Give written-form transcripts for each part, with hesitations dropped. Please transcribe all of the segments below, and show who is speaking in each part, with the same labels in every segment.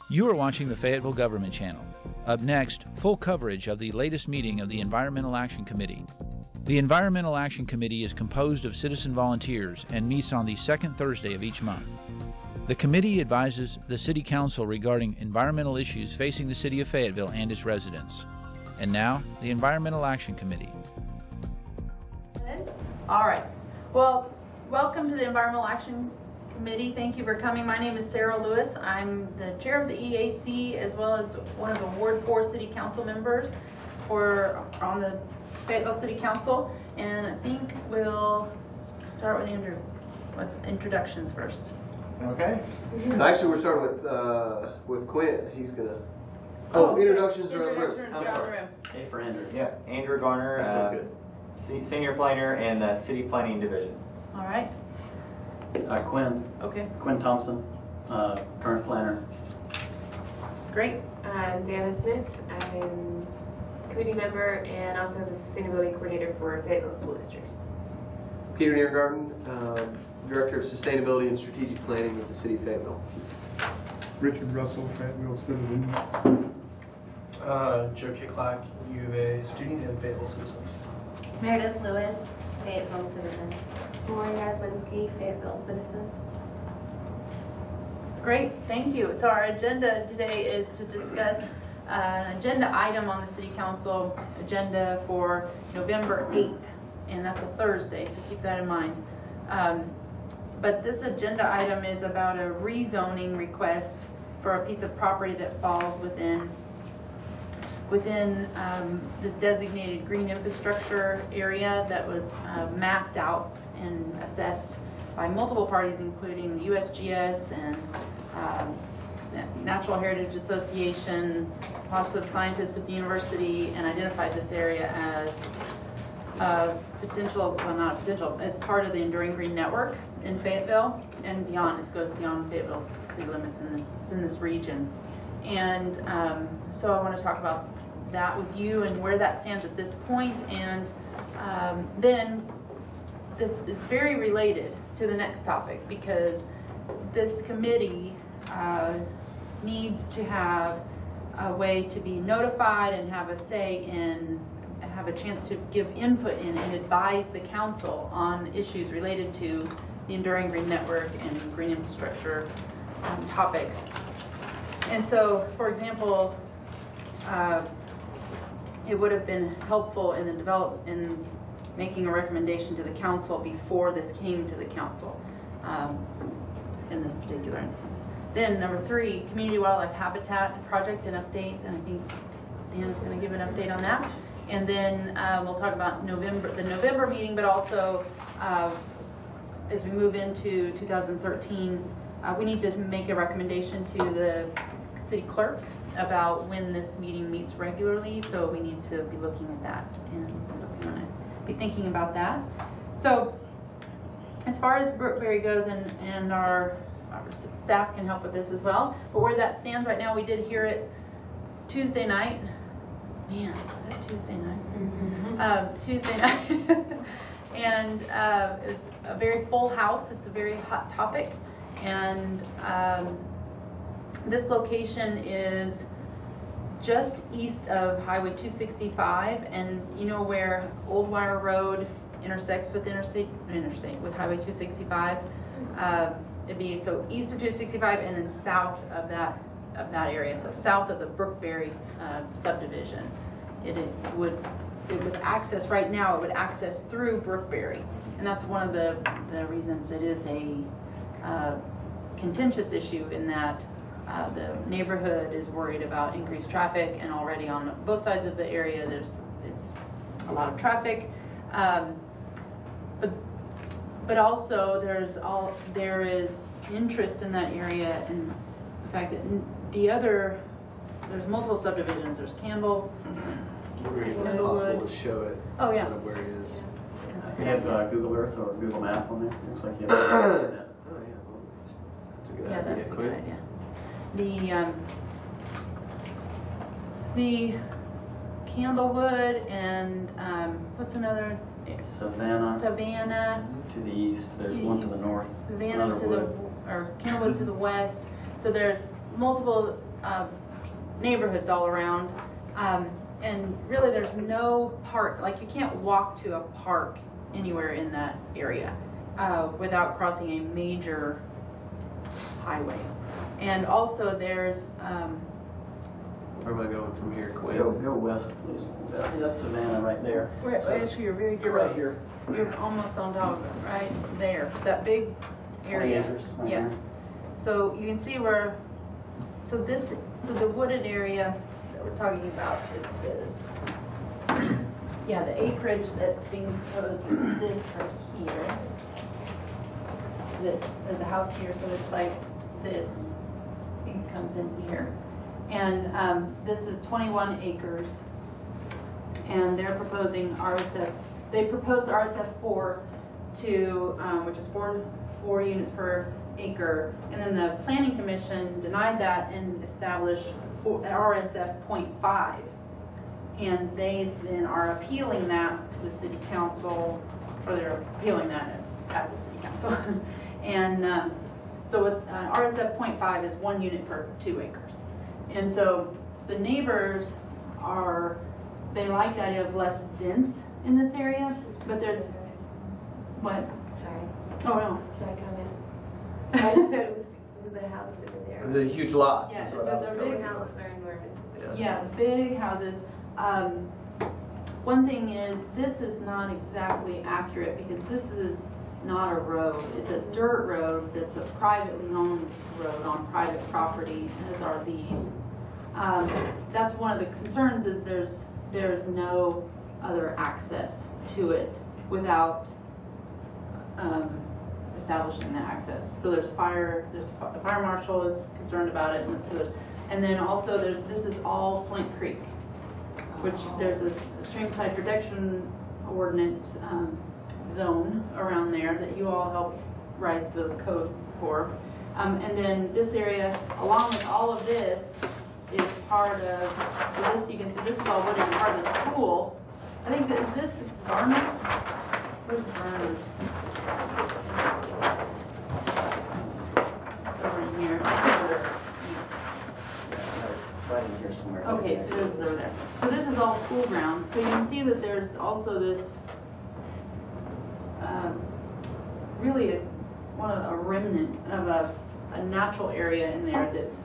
Speaker 1: You are watching the Fayetteville Government Channel. Up next, full coverage of the latest meeting of the Environmental Action Committee. The Environmental Action Committee is composed of citizen volunteers and meets on the second Thursday of each month. The committee advises the City Council regarding environmental issues facing the City of Fayetteville and its residents. And now, the Environmental Action Committee.
Speaker 2: All right. Well, welcome to the Environmental Action Committee. Thank you for coming. My name is Sarah Lewis. I'm the chair of the EAC as well as one of the Ward 4 City Council members on the Fayetteville City Council. And I think we'll start with Andrew with introductions first.
Speaker 3: Okay.
Speaker 4: Actually, we're starting with Quint. He's gonna. Introductions around the room. I'm sorry.
Speaker 3: A for Andrew. Yeah, Andrew Garner, senior planner and the City Planning Division.
Speaker 2: All right.
Speaker 5: Quinn.
Speaker 2: Okay.
Speaker 5: Quinn Thompson, current planner.
Speaker 2: Great.
Speaker 6: I'm Deanna Smith. I'm committee member and also the sustainability coordinator for Fayetteville School District.
Speaker 4: Peter Niergarten, director of sustainability and strategic planning with the City of Fayetteville.
Speaker 7: Richard Russell, Fayetteville citizen.
Speaker 8: Joe Kicklack, U of A student and Fayetteville citizen.
Speaker 9: Meredith Lewis, Fayetteville citizen. Lauren Gazwinski, Fayetteville citizen.
Speaker 2: Great, thank you. So our agenda today is to discuss an agenda item on the City Council agenda for November 8th, and that's a Thursday, so keep that in mind. But this agenda item is about a rezoning request for a piece of property that falls within the designated green infrastructure area that was mapped out and assessed by multiple parties, including the USGS and Natural Heritage Association, lots of scientists at the university, and identified this area as potential, well, not potential, as part of the Enduring Green Network in Fayetteville and beyond. It goes beyond Fayetteville's city limits it's in this region. And so I want to talk about that with you and where that stands at this point. And then this is very related to the next topic, because this committee needs to have a way to be notified and have a say in, have a chance to give input in and advise the council on issues related to the Enduring Green Network and green infrastructure topics. And so, for example, it would have been helpful in making a recommendation to the council before this came to the council in this particular instance. Then number 3, community wildlife habitat project and update, and I think Deanna's going to give an update on that. And then we'll talk about the November meeting, but also as we move into 2013, we need to make a recommendation to the city clerk about when this meeting meets regularly, so we need to be looking at that, and so we want to be thinking about that. So as far as Brookberry goes, and our staff can help with this as well, but where that stands right now, we did hear it Tuesday night. Man, was that Tuesday night? Mm-hmm. Tuesday night. And it's a very full house. It's a very hot topic. And this location is just east of Highway 265. And you know where Old Wire Road intersects with with Highway 265? It'd be so east of 265 and then south of that area, so south of the Brookberry subdivision. It would access, right now it would access through Brookberry, and that's one of the reasons it is a contentious issue, in that the neighborhood is worried about increased traffic, and already on both sides of the area it's a lot of traffic, but also there is interest in that area, and the fact that there's multiple subdivisions. There's Campbell.
Speaker 4: It's possible to show it.
Speaker 2: Oh yeah.
Speaker 4: Where it is.
Speaker 5: You have Google Earth or Google Map on there. Looks like you have.
Speaker 4: Oh yeah, that's a good idea.
Speaker 2: Yeah, that's a good idea. The Candlewood and what's another? Savannah.
Speaker 5: To the east. There's one to the north.
Speaker 2: Savannah to the, or Candlewood to the west. So there's multiple neighborhoods all around. And really there's no park, like you can't walk to a park anywhere in that area without crossing a major highway. And also there's
Speaker 4: Where am I going from here, Quinn?
Speaker 5: Go west, please. That's Savannah right there.
Speaker 2: actually you're very
Speaker 5: You're right
Speaker 2: close.
Speaker 5: here.
Speaker 2: You're almost on top of it, right there, that big
Speaker 5: 20
Speaker 2: area.
Speaker 5: acres right
Speaker 2: Yeah.
Speaker 5: there.
Speaker 2: So you can see where, so the wooded area that we're talking about is this. Yeah, the acreage that's being proposed is this right here. There's a house here, so it's like this. I think it comes in here. And this is 21 acres. And they're proposing RSF, they proposed RSF 4 to, which is four units per acre. And then the Planning Commission denied that and established RSF 0.5. And they then are appealing that to the City Council, or they're appealing that at the City Council. And so with RSF 0.5 is 1 unit per 2 acres. And so the neighbors they like the idea of less dense in this area, but there's, what?
Speaker 9: Sorry,
Speaker 2: Oh, no.
Speaker 9: should I come in? I just said it was the houses over there.
Speaker 4: The huge lots
Speaker 2: Yeah,
Speaker 4: is what I
Speaker 2: but
Speaker 4: was
Speaker 2: they're
Speaker 4: going
Speaker 2: big
Speaker 9: The
Speaker 4: for.
Speaker 9: houses are enormous.
Speaker 2: Yeah, big houses. One thing is, this is not exactly accurate because this is not a road. It's a dirt road that's a privately owned road on private property, as are these. That's one of the concerns, is there's no other access to it without establishing the access. So the fire marshal is concerned about it, and then also this is all Flint Creek, which there's a streamside protection ordinance zone around there that you all help write the code for. And then this area, along with all of this, is part of, so this, you can see this is all wooded, part of the school. I think is this Garner's? Where's Garner's? It's over in here. It's over east.
Speaker 5: Right in here somewhere.
Speaker 2: Okay, so this is over there. So this is all school grounds. So you can see that there's also this, really a remnant of a natural area in there that's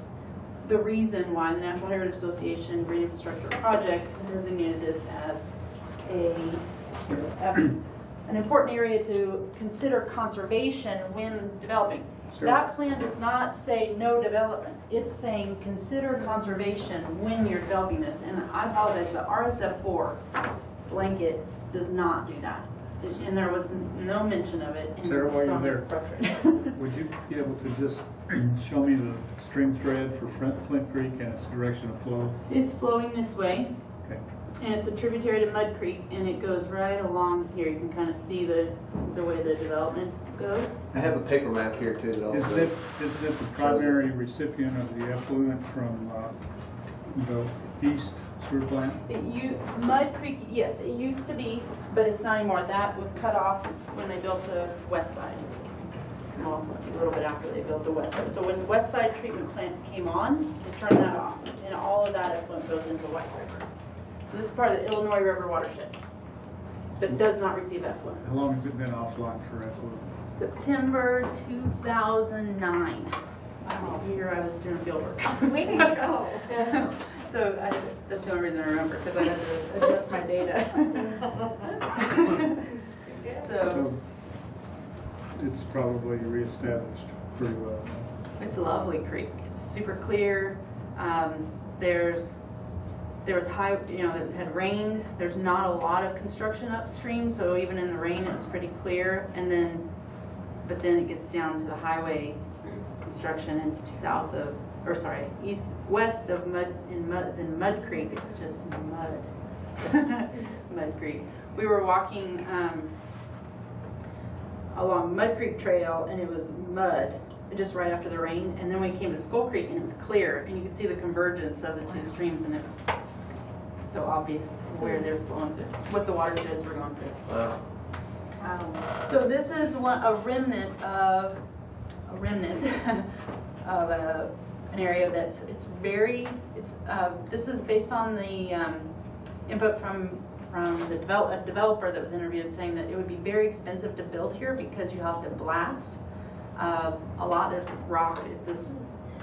Speaker 2: the reason why the Natural Heritage Association Green Infrastructure Project designated this as an important area to consider conservation when developing.
Speaker 4: Sure.
Speaker 2: That plan does not say no development. It's saying consider conservation when you're developing this. And I apologize, but RSF 4 blanket does not do that. And there was no mention of it in
Speaker 7: Sarah, while you're
Speaker 2: from
Speaker 7: there,
Speaker 2: reference.
Speaker 7: would you be able to just show me the stream thread for Flint Creek and its direction of flow?
Speaker 2: It's flowing this way,
Speaker 7: Okay.
Speaker 2: and it's a tributary to Mud Creek, and it goes right along here. You can kind of see the way the development goes.
Speaker 4: I have a paper map here too that
Speaker 7: Is
Speaker 4: also.
Speaker 7: it the primary recipient of the effluent from the east sewer plant?
Speaker 2: Mud Creek, yes, it used to be, but it's not anymore. That was cut off when they built the west side. Well, a little bit after they built the west side. So when the west side treatment plant came on, they turned that off, and all of that effluent goes into White River. So this is part of the Illinois River watershed, but does not receive effluent.
Speaker 7: How long has it been offline for effluent?
Speaker 2: September 2009. Wow, the year I was doing field work.
Speaker 9: Way to go.
Speaker 2: So that's the only reason I remember, because I had to adjust my data. So
Speaker 7: It's probably reestablished pretty well.
Speaker 2: it's a lovely creek. It's super clear. There was high, it had rained. There's not a lot of construction upstream, so even in the rain, it was pretty clear. But then it gets down to the highway construction and west of Mud Creek. It's just mud. Mud Creek. We were walking along Mud Creek Trail, and it was mud just right after the rain. And then we came to Skull Creek, and it was clear, and you could see the convergence of the two streams, and it was just so obvious where they're flowing through, what the watersheds were going through.
Speaker 4: Wow.
Speaker 2: So this is a remnant of an area that's, this is based on the input from the developer that was interviewed, saying that it would be very expensive to build here because you have to blast a lot. There's rock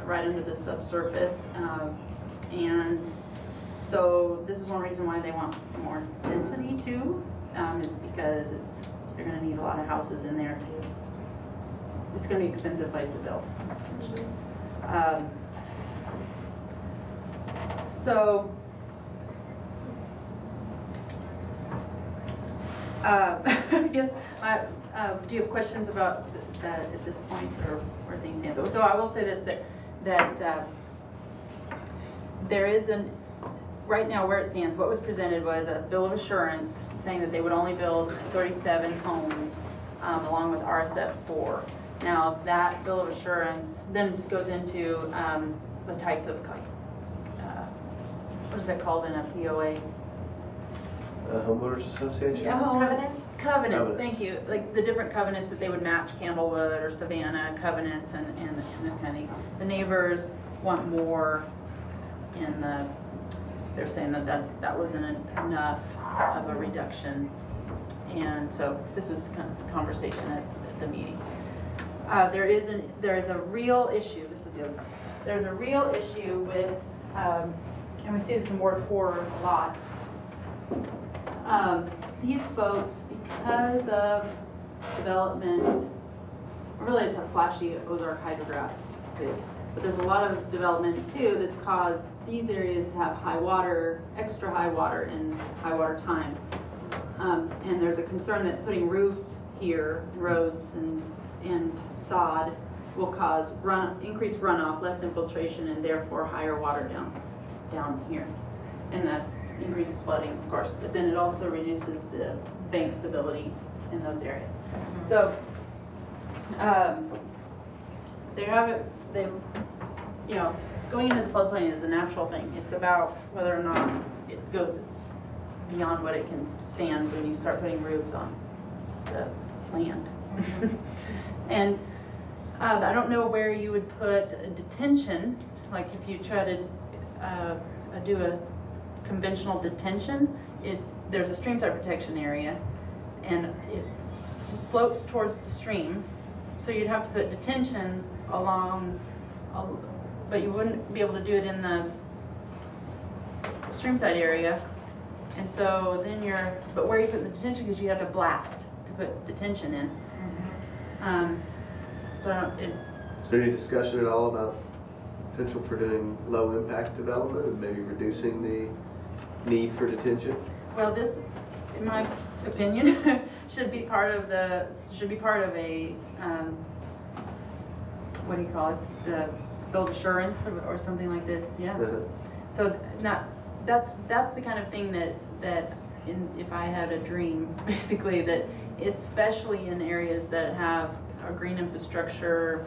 Speaker 2: right under the subsurface, and so this is one reason why they want more density too, is because they're going to need a lot of houses in there too. It's going to be an expensive place to build. I guess, do you have questions about that at this point, or where things stand? So I will say this, that there is right now where it stands, what was presented was a bill of assurance saying that they would only build 37 homes along with RSF 4. Now that bill of assurance then goes into the types of, what is that called in a POA?
Speaker 4: Homeowners Association?
Speaker 2: Covenants, thank you. Like the different covenants that they would match Campbellwood or Savannah covenants and this kind of thing. The neighbors want more they're saying that wasn't enough of a reduction. And so this was kind of the conversation at the meeting. There is a real issue, there's a real issue with, and we see this in Ward 4 a lot. These folks, because of development, really it's a flashy Ozark hydrograph too, but there's a lot of development too that's caused these areas to have high water, extra high water in high water times. And there's a concern that putting roofs here, roads and sod will cause increased runoff, less infiltration, and therefore higher water down here. And that increases flooding, of course, but then it also reduces the bank stability in those areas. So going into the floodplain is a natural thing. It's about whether or not it goes beyond what it can stand when you start putting roofs on the land. And I don't know where you would put a detention, like if you try to do a conventional detention, there's a streamside protection area and it slopes towards the stream, so you'd have to put detention along, but you wouldn't be able to do it in the streamside area. And so then but where you put the detention, because you have to blast to put detention in.
Speaker 4: Is there any discussion at all about potential for doing low impact development and maybe reducing the need for detention?
Speaker 2: Well, this, in my opinion, should be part of a what do you call it? The bill of assurance or something like this. Yeah. So that's the kind of thing that if I had a dream, basically, that especially in areas that have a green infrastructure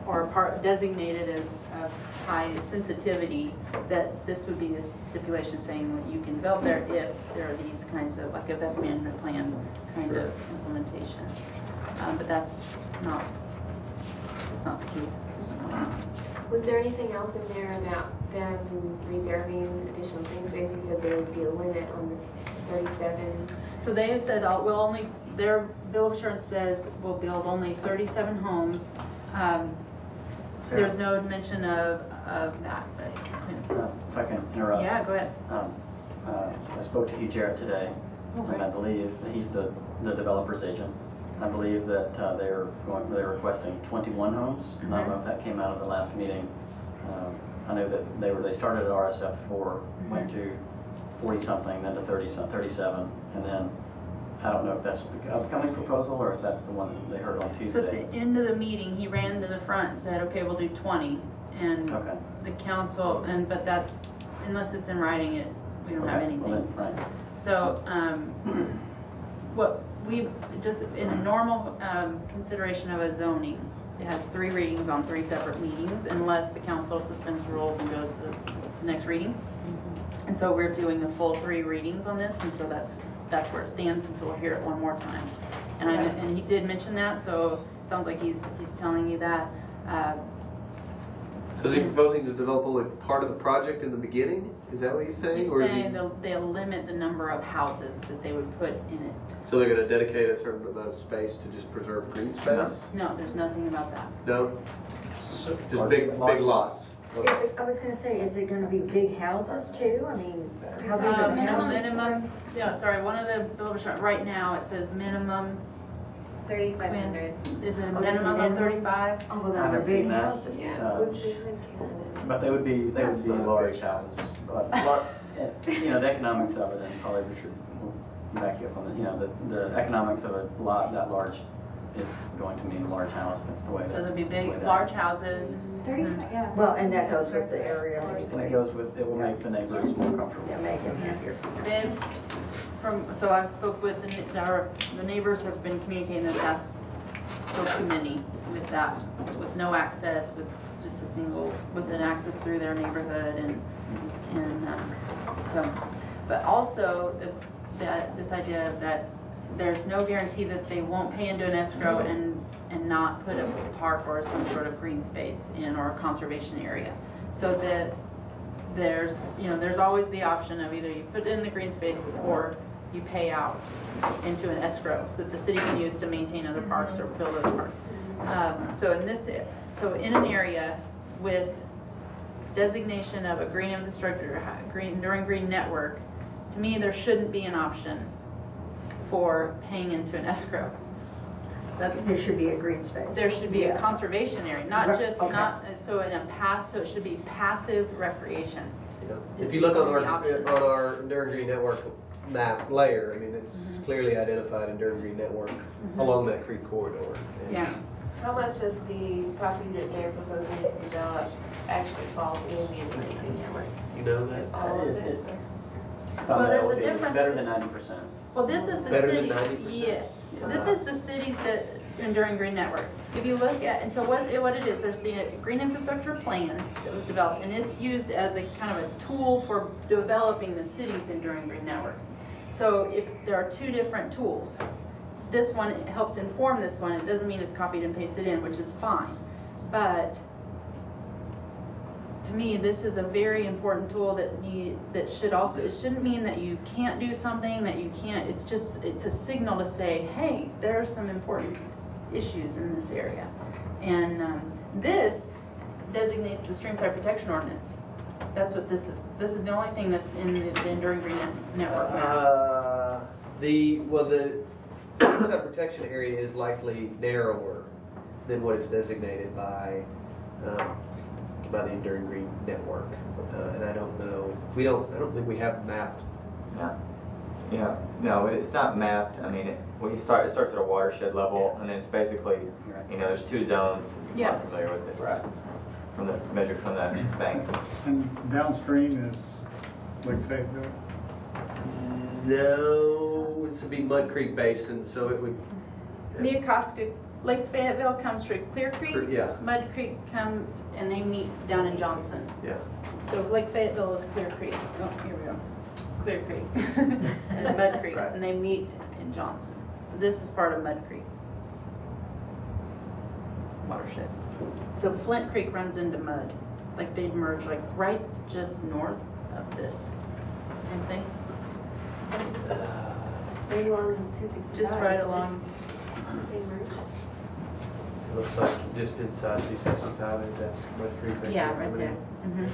Speaker 2: or designated as high sensitivity, that this would be a stipulation saying that you can develop there if there are these kinds of, like a best management plan kind of implementation. But that's not the case.
Speaker 6: Was there anything else in there about them reserving additional green space? You said there would be a limit on the 37.
Speaker 2: So they have said, their bill of assurance says we'll build only 37 homes. There's no mention of that.
Speaker 5: If I can interrupt.
Speaker 2: Yeah, go ahead.
Speaker 5: I spoke to Hugh Jarrett today, and I believe he's the developer's agent. I believe that they're requesting 21 homes. Mm-hmm. I don't know if that came out of the last meeting. I know that they started at RSF 4, went to 40 something, then to 37, and then I don't know if that's the upcoming proposal or if that's the one that they heard on Tuesday.
Speaker 2: So at the end of the meeting, he ran to the front and said, "Okay, we'll do 20," and the council, but that, unless it's in writing, we don't have anything.
Speaker 5: Well, then, right.
Speaker 2: So what we just in a normal consideration of a zoning, it has 3 readings on 3 separate meetings, unless the council suspends rules and goes to the next reading. And so we're doing the full 3 readings on this, and so that's where it stands, and so we'll hear it one more time. And he did mention that, so it sounds like he's telling you that.
Speaker 4: So is he proposing to develop only part of the project in the beginning? Is that what he's saying?
Speaker 2: He's
Speaker 4: Or is
Speaker 2: saying they'll limit the number of houses that they would put in it.
Speaker 4: So they're going to dedicate a certain amount of space to just preserve green space?
Speaker 2: No, there's nothing about that.
Speaker 4: No?
Speaker 8: So,
Speaker 4: Just big lots? Okay.
Speaker 10: I was gonna say, is it gonna be big houses too? I mean, how big are the houses?
Speaker 2: One of the builders, right now, it says minimum,
Speaker 9: 3,500.
Speaker 2: is it a
Speaker 10: Oh, that's a
Speaker 2: minimum of
Speaker 10: minimum?
Speaker 2: 35?
Speaker 10: Oh, well,
Speaker 5: I
Speaker 10: they're
Speaker 5: haven't
Speaker 10: big
Speaker 5: seen that.
Speaker 10: houses.
Speaker 5: But they would be
Speaker 4: That's not
Speaker 5: large
Speaker 4: big.
Speaker 5: houses. But the economics of it, and probably Richard will back you up on the economics of a lot that large is going to mean a large house. That's the way.
Speaker 2: So there'll be
Speaker 5: way
Speaker 2: big,
Speaker 5: that-
Speaker 2: large houses.
Speaker 9: 35, yeah.
Speaker 10: Well, and that goes with the area
Speaker 5: And
Speaker 10: anyway.
Speaker 5: it goes with, it will make the neighbors more comfortable.
Speaker 10: Yeah, make them happier.
Speaker 2: Then, so I've spoke with the neighbors have been communicating that that's still too many with that, with no access, with just a single, with an access through their neighborhood and so, but also this idea that there's no guarantee that they won't pay into an escrow and not put a park or some sort of green space in or a conservation area. So that there's always the option of either you put it in the green space or you pay out into an escrow so that the city can use to maintain other parks or build other parks. So in an area with designation of a green infrastructure, enduring green network, to me there shouldn't be an option for paying into an escrow.
Speaker 10: There should be a green space.
Speaker 2: There should be a
Speaker 10: Yeah.
Speaker 2: conservation area, not
Speaker 10: Right,
Speaker 2: just
Speaker 10: okay.
Speaker 2: so it should be passive recreation.
Speaker 4: Yeah.
Speaker 2: Is
Speaker 4: If you look
Speaker 2: the
Speaker 4: on
Speaker 2: only option.
Speaker 4: our Enduring Green Network map layer, I mean, it's clearly identified Enduring Green Network along that creek corridor. And
Speaker 2: Yeah.
Speaker 6: How much of the property that they're proposing to develop actually falls in the Enduring Green Network?
Speaker 4: You know that?
Speaker 6: All of it?
Speaker 5: I thought
Speaker 2: Well,
Speaker 5: that
Speaker 2: there's
Speaker 5: would
Speaker 2: a
Speaker 5: be
Speaker 2: difference.
Speaker 5: better than 90%.
Speaker 2: Well, this is the
Speaker 4: Better than
Speaker 2: city.
Speaker 4: 90%?
Speaker 2: Yes.
Speaker 5: Yeah.
Speaker 2: This is the cities that Enduring Green Network. If you look at, and so what it is, there's the Green Infrastructure Plan that was developed, and it's used as a kind of a tool for developing the city's Enduring Green Network. So if there are two different tools, this one helps inform this one. It doesn't mean it's copied and pasted in, which is fine. But to me, this is a very important tool that should also, it shouldn't mean that you can't do something, that you can't, it's a signal to say, hey, there are some important issues in this area. And this designates the streamside protection ordinance. That's what this is. This is the only thing that's in the Enduring Green Network map.
Speaker 4: The streamside protection area is likely narrower than what is designated by the Enduring Green Network, and I don't know. I don't think we have mapped.
Speaker 3: Yeah, no, it's not mapped. I mean, it starts at a watershed level, and then it's basically, there's two zones.
Speaker 2: Yeah.
Speaker 3: I'm familiar with it. Right. Measured from the bank.
Speaker 7: And downstream is Lake Fayetteville.
Speaker 4: No, it's a big Mud Creek Basin, so it would.
Speaker 2: Neocoska, Lake Fayetteville comes through Clear Creek.
Speaker 4: Yeah.
Speaker 2: Mud Creek comes, and they meet down in Johnson.
Speaker 4: Yeah.
Speaker 2: So Lake Fayetteville is Clear Creek. Oh, here we go. Clear Creek. And then Mud Creek,
Speaker 4: Right.
Speaker 2: and they meet in Johnson. So this is part of Mud Creek watershed. So Flint Creek runs into Mud. Like they merge like right just north of this. Don't they?
Speaker 6: Right along 265.
Speaker 2: Just right along.
Speaker 6: They merge.
Speaker 4: It looks like just inside 265, and that's Mud Creek.
Speaker 2: Yeah, right there. Mhm.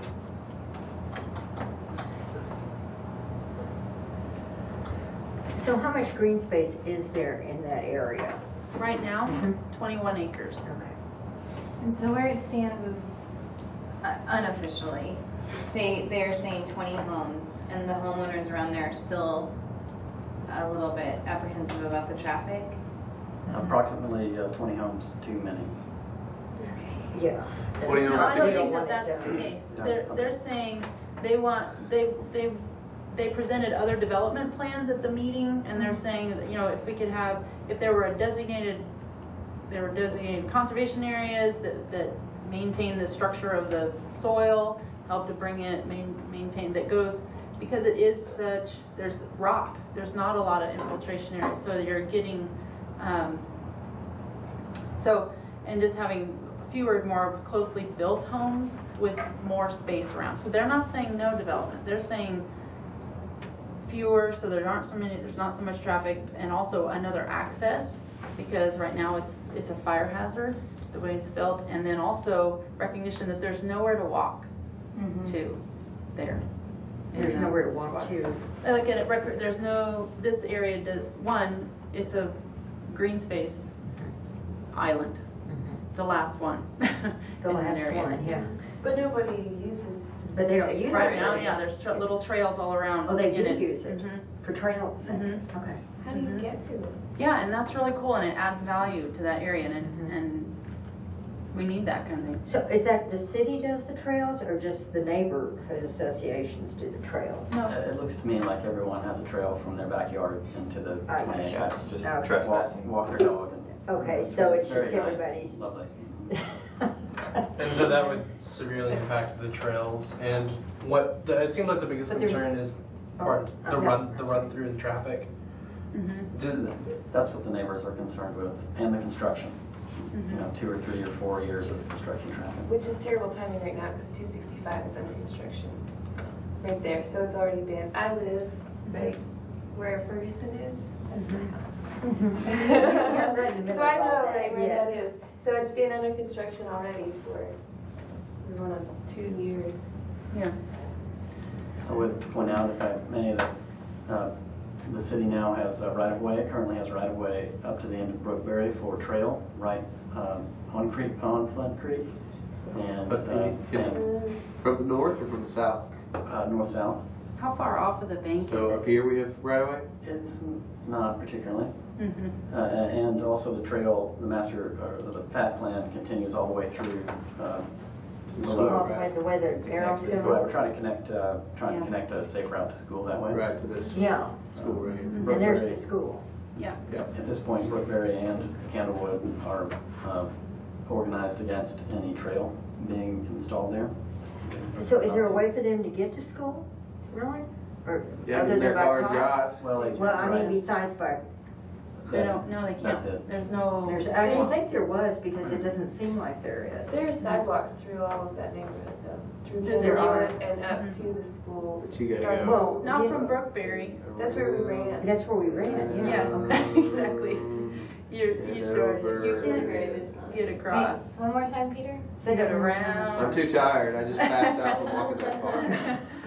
Speaker 10: So how much green space is there in that area?
Speaker 2: Right now, 21 acres.
Speaker 10: Okay.
Speaker 9: And so where it stands is unofficially, they are saying 20 homes, and the homeowners around there are still a little bit apprehensive about the traffic.
Speaker 5: Approximately 20 homes too many.
Speaker 10: Yeah.
Speaker 4: What do you
Speaker 2: No,
Speaker 4: know?
Speaker 2: I don't
Speaker 10: We don't
Speaker 2: think
Speaker 10: want
Speaker 2: that
Speaker 10: it
Speaker 2: that's the
Speaker 10: done.
Speaker 2: case.
Speaker 5: Yeah.
Speaker 2: They're saying they presented other development plans at the meeting, and they're saying that, if there were designated conservation areas that maintain the structure of the soil, help to bring it, maintain, that goes, because it is such, there's rock, there's not a lot of infiltration areas, so you're getting, and just having fewer, more closely built homes with more space around. So they're not saying no development. They're saying fewer, so there's not so much traffic, and also another access, because right now it's a fire hazard the way it's built, and then also recognition that there's nowhere to walk to there.
Speaker 10: There's nowhere to walk to.
Speaker 2: Like at record, there's no, this area, it's a green space island, the last one.
Speaker 10: The last one, yeah.
Speaker 6: But nobody uses.
Speaker 10: But they don't use it.
Speaker 2: Right now, yeah, there's little trails all around.
Speaker 10: Oh, they do
Speaker 2: in it.
Speaker 10: use it
Speaker 2: Mhm.
Speaker 10: for trails.
Speaker 2: Mhm.
Speaker 10: Okay.
Speaker 6: How do you get to it?
Speaker 2: Yeah, and that's really cool, and it adds value to that area, and we need that kind of thing.
Speaker 10: So is that the city does the trails or just the neighborhood associations do the trails?
Speaker 2: No.
Speaker 5: It looks to me like everyone has a trail from their backyard into the
Speaker 10: I
Speaker 5: 20
Speaker 10: gotcha.
Speaker 5: acres.
Speaker 3: It's just
Speaker 10: Okay.
Speaker 3: trespassing.
Speaker 5: Walk their dog.
Speaker 10: Okay, so it's
Speaker 5: Very
Speaker 10: just
Speaker 5: nice,
Speaker 10: everybody's.
Speaker 5: Lovely.
Speaker 8: And so that would severely impact the trails. And it seemed like the biggest
Speaker 2: But there-
Speaker 8: concern is the run through the traffic.
Speaker 5: That's what the neighbors are concerned with, and the construction. You know, 2 or 3 or 4 years of construction traffic.
Speaker 6: Which is terrible timing right now because 265 is under construction. Right there, so it's already been, I live right where Ferguson is, that's my house.
Speaker 10: You're right in the middle
Speaker 6: So I
Speaker 10: of all
Speaker 6: know
Speaker 10: that,
Speaker 6: right where that
Speaker 10: yes.
Speaker 6: is. So it's been under construction already for, we're going on 2 years.
Speaker 2: Yeah.
Speaker 5: I would point out, if I may, that the city now has right-of-way, currently has right-of-way up to the end of Brookberry for trail, right on Flood Creek, and
Speaker 4: From the north or from the south?
Speaker 5: north-south.
Speaker 2: How far off of the bank is
Speaker 4: So
Speaker 2: it?
Speaker 4: up here we have right away?
Speaker 5: It's not particularly.
Speaker 2: Mhm.
Speaker 5: And also the trail, the master, or the FAT plan continues all the way through below.
Speaker 10: All the way the arrows
Speaker 5: Connects to school.
Speaker 10: go.
Speaker 5: We're trying to connect,
Speaker 2: Yeah.
Speaker 5: connect a safe route to school that way.
Speaker 4: Right to this
Speaker 10: Yeah,
Speaker 4: school right here.
Speaker 10: and there's the school.
Speaker 2: Yeah.
Speaker 5: At this point, Brookberry and Candlewood are organized against any trail being installed there.
Speaker 10: So is there a way for them to get to school, really? Or
Speaker 4: Yeah,
Speaker 10: other
Speaker 4: in their
Speaker 10: than by
Speaker 4: car
Speaker 10: car?
Speaker 4: drive.
Speaker 5: Well,
Speaker 10: Well, I mean, besides by,
Speaker 2: They don't, no, they can't.
Speaker 5: That's it.
Speaker 2: There's no.
Speaker 10: I don't think there was because it doesn't seem like there is.
Speaker 6: There are sidewalks through all of that neighborhood though, through the
Speaker 2: There are.
Speaker 6: neighborhood and up to the school.
Speaker 4: But you gotta
Speaker 6: starting
Speaker 4: go.
Speaker 6: with
Speaker 10: Well,
Speaker 6: school.
Speaker 2: Not
Speaker 10: Yeah.
Speaker 2: from Brookberry.
Speaker 6: That's where we ran.
Speaker 10: That's where we ran, yeah.
Speaker 2: Yeah, exactly. You
Speaker 4: And
Speaker 2: sure,
Speaker 4: over.
Speaker 2: you can get across.
Speaker 9: One more time, Peter?
Speaker 10: So
Speaker 2: Get around.
Speaker 4: I'm too tired. I just passed out from walking that far.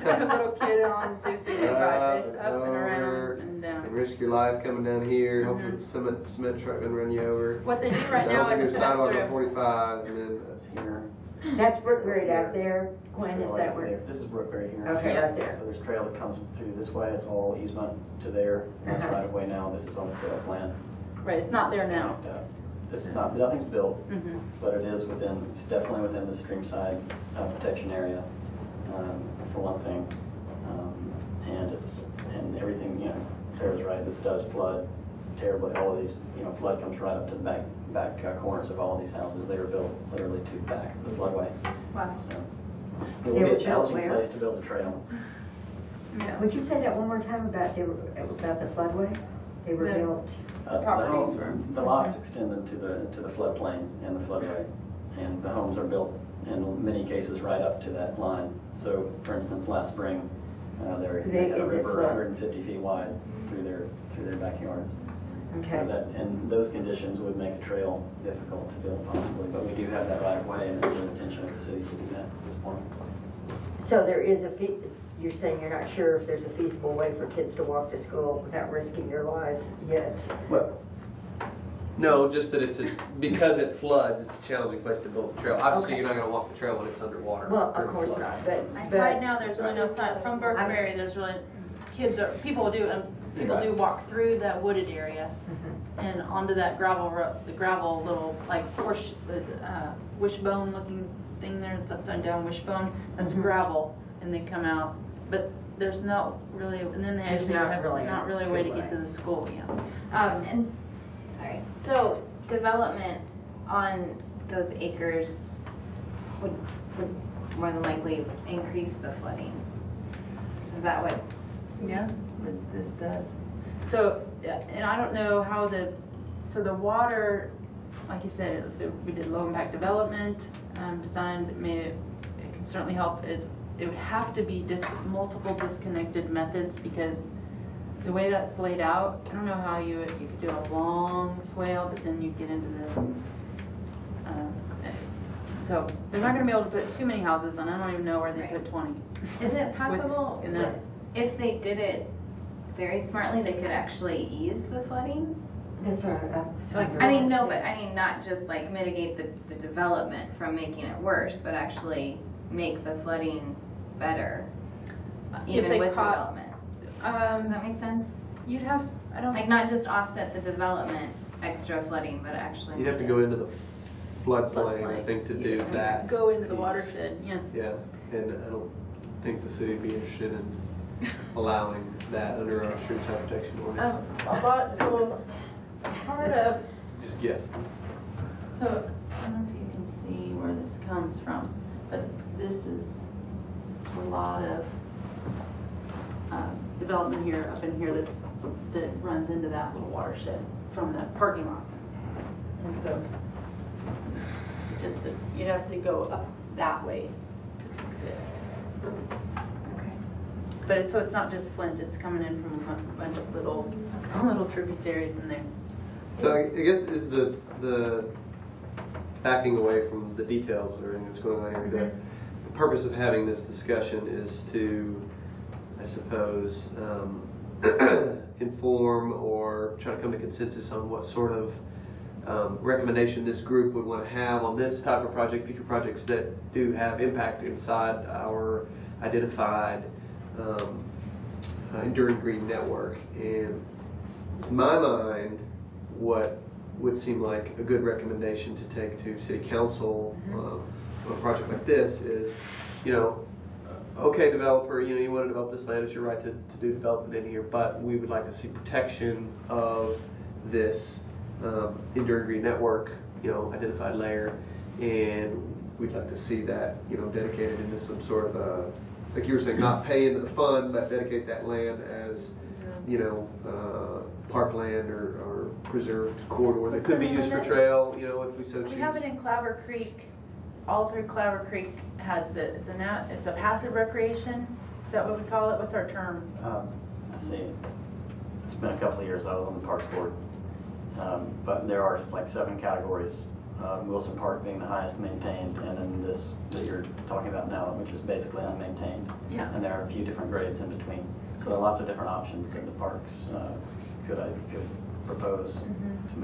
Speaker 2: A little kid on 265, just up and
Speaker 4: over,
Speaker 2: around and
Speaker 4: And
Speaker 2: down.
Speaker 4: risk your life coming down here. Hopefully the cement truck doesn't run you over.
Speaker 2: What they do right now
Speaker 4: There's
Speaker 2: is put
Speaker 4: sidewalk
Speaker 2: up
Speaker 4: on
Speaker 2: their,
Speaker 4: 45 and then
Speaker 5: That's here.
Speaker 10: That's Brookberry out there. Gwen, is that where?
Speaker 5: This is Brookberry here.
Speaker 10: Okay, right there.
Speaker 5: So there's trail that comes through this way. It's all easement to there. That's
Speaker 10: Uh-huh.
Speaker 5: right away now. This is on the trail plan.
Speaker 2: right, it's not there now.
Speaker 5: And, this is not, nothing's built,
Speaker 2: Mhm.
Speaker 5: but it is within, it's definitely within the streamside protection area, for one thing. And everything, you know, Sarah's right, this does flood terribly. All of these, you know, flood comes right up to the back corners of all of these houses. They were built literally to back the floodway.
Speaker 2: Wow.
Speaker 5: So it
Speaker 10: They
Speaker 5: will
Speaker 10: were
Speaker 5: be a
Speaker 10: built
Speaker 5: challenging
Speaker 10: where?
Speaker 5: place to build a trail.
Speaker 2: Yeah.
Speaker 10: Would you say that one more time about the floodway? They were
Speaker 2: The-
Speaker 10: built,
Speaker 5: The
Speaker 2: Properties
Speaker 5: the lots extend into the floodplain and the floodway, and the homes are built in many cases right up to that line. So, for instance, last spring, they had a river 150 feet wide through their backyards.
Speaker 10: okay.
Speaker 5: So that, and those conditions would make a trail difficult to build possibly, but we do have that right of way, and it's the intention of the city to do that at this point.
Speaker 10: So there is you're saying you're not sure if there's a feasible way for kids to walk to school without risking their lives yet?
Speaker 5: Well,
Speaker 4: no, just that because it floods, it's a challenging place to build a trail. Obviously,
Speaker 10: Okay.
Speaker 4: you're not going to walk the trail when it's underwater.
Speaker 10: Well,
Speaker 4: during
Speaker 10: of course
Speaker 4: flood.
Speaker 10: not, but.
Speaker 2: Right now, there's really no sign, from Brookberry, there's really, people do walk through that wooded area and onto that the gravel little, like, wishbone looking thing there, it's upside down wishbone, that's gravel, and they come out, but there's no really, and then they
Speaker 10: There's
Speaker 2: actually
Speaker 10: not
Speaker 2: have
Speaker 10: really
Speaker 2: not really a way to get to the school,
Speaker 9: And, sorry, so development on those acres would more than likely increase the flooding. Is that what?
Speaker 2: Yeah, this does. So, and I don't know how the water like you said, if we did low impact development designs, it can certainly help. It would have to be multiple disconnected methods, because the way that's laid out, I don't know how you could do a long swale, but then you get into the so they're not going to be able to put too many houses, and I don't even know where they put 20.
Speaker 9: Is it possible if they did it very smartly, they could actually ease the flooding?
Speaker 10: That's right.
Speaker 9: I mean, no, but I mean, not just like mitigate the development from making it worse, but actually make the flooding better, even with development. Does that make sense?
Speaker 2: You'd have, I don't
Speaker 9: like, not just offset the development extra flooding, but actually.
Speaker 4: You'd have to go into the floodplain, I think, to do that.
Speaker 2: Go into the watershed, yeah.
Speaker 4: Yeah, and I don't think the city would be interested in allowing that under our street child protection ordinance.
Speaker 2: Part of,
Speaker 4: Just guess.
Speaker 2: so I don't know if you can see where this comes from, but this is a lot of development here, up in here, that runs into that little watershed from the parking lots. And so, just that you'd have to go up that way to fix it.
Speaker 9: Okay.
Speaker 2: But so it's not just Flint, it's coming in from a bunch of little tributaries in there.
Speaker 4: So I guess it's the backing away from the details of everything that's going on here. The purpose of having this discussion is to, I suppose, inform or try to come to consensus on what sort of recommendation this group would want to have on this type of project, future projects that do have impact inside our identified enduring green network. And in my mind, what would seem like a good recommendation to take to City Council on a project like this is, okay, developer, you want to develop this land, it's your right to do development in here, but we would like to see protection of this enduring green network, identified layer, and we'd like to see that, dedicated into some sort of like you were saying, not pay into the fund, but dedicate that land as, parkland or preserved corridor that could be used for trail, if we so choose.
Speaker 2: We have it in Claver Creek. All through Claver Creek has it's a passive recreation. Is that what we call it? What's our term?
Speaker 5: Let's see. It's been a couple of years I was on the Parks Board, but there are like 7 categories. Wilson Park being the highest maintained, and then this that you're talking about now, which is basically unmaintained.
Speaker 2: Yeah.
Speaker 5: And there are a few different grades in between. So there are lots of different options that the parks could propose to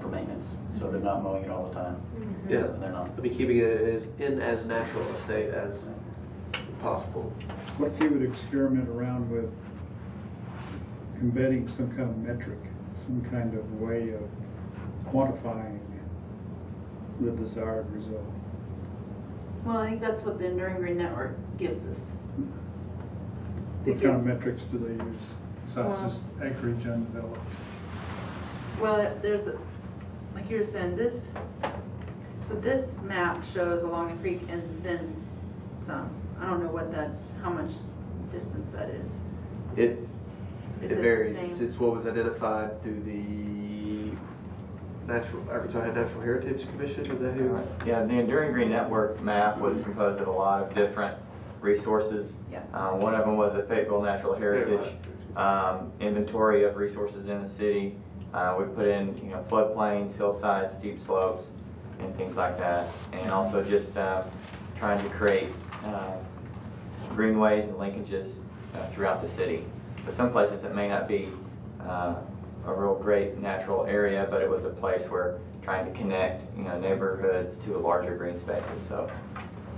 Speaker 5: for maintenance. So they're not mowing it all the time.
Speaker 4: Yeah,
Speaker 5: They're not.
Speaker 4: I'll be keeping it in as natural a state as possible.
Speaker 7: What if you would experiment around with embedding some kind of metric, some kind of way of quantifying the desired result?
Speaker 2: Well, I think that's what the Enduring Green Network gives us.
Speaker 7: What kind of metrics do they use besides just acreage undeveloped?
Speaker 2: Well, there's, like you were saying, this map shows along the creek, and then some. I don't know how much distance that is.
Speaker 4: It varies.
Speaker 2: the same?
Speaker 4: It's what was identified through the Arkansas Natural Heritage Commission. Is that who?
Speaker 3: Yeah, the Enduring Green Network map was composed of a lot of different resources.
Speaker 2: Yeah.
Speaker 3: One of them was a Fayetteville Natural Heritage inventory of resources in the city. We put in, floodplains, hillsides, steep slopes, and things like that, and also just trying to create greenways and linkages throughout the city. So some places it may not be a real great natural area, but it was a place where trying to connect, neighborhoods to larger green spaces. So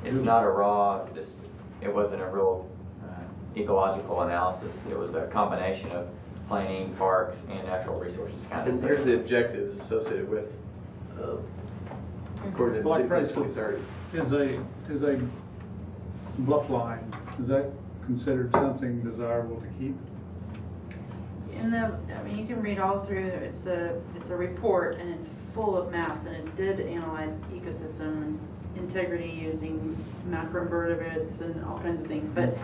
Speaker 3: it's not a raw, it wasn't a real ecological analysis. It was a combination of planning, parks, and natural resources kind of
Speaker 4: And
Speaker 3: thing.
Speaker 4: here's the objectives associated with according to
Speaker 7: Like,
Speaker 4: the
Speaker 7: for
Speaker 4: city
Speaker 7: instance,
Speaker 4: 2030.
Speaker 7: is a bluff line, is that considered something desirable to keep?
Speaker 2: You can read all through. It's a report, and it's full of maps, and it did analyze ecosystem integrity using macroinvertebrates and all kinds of things. But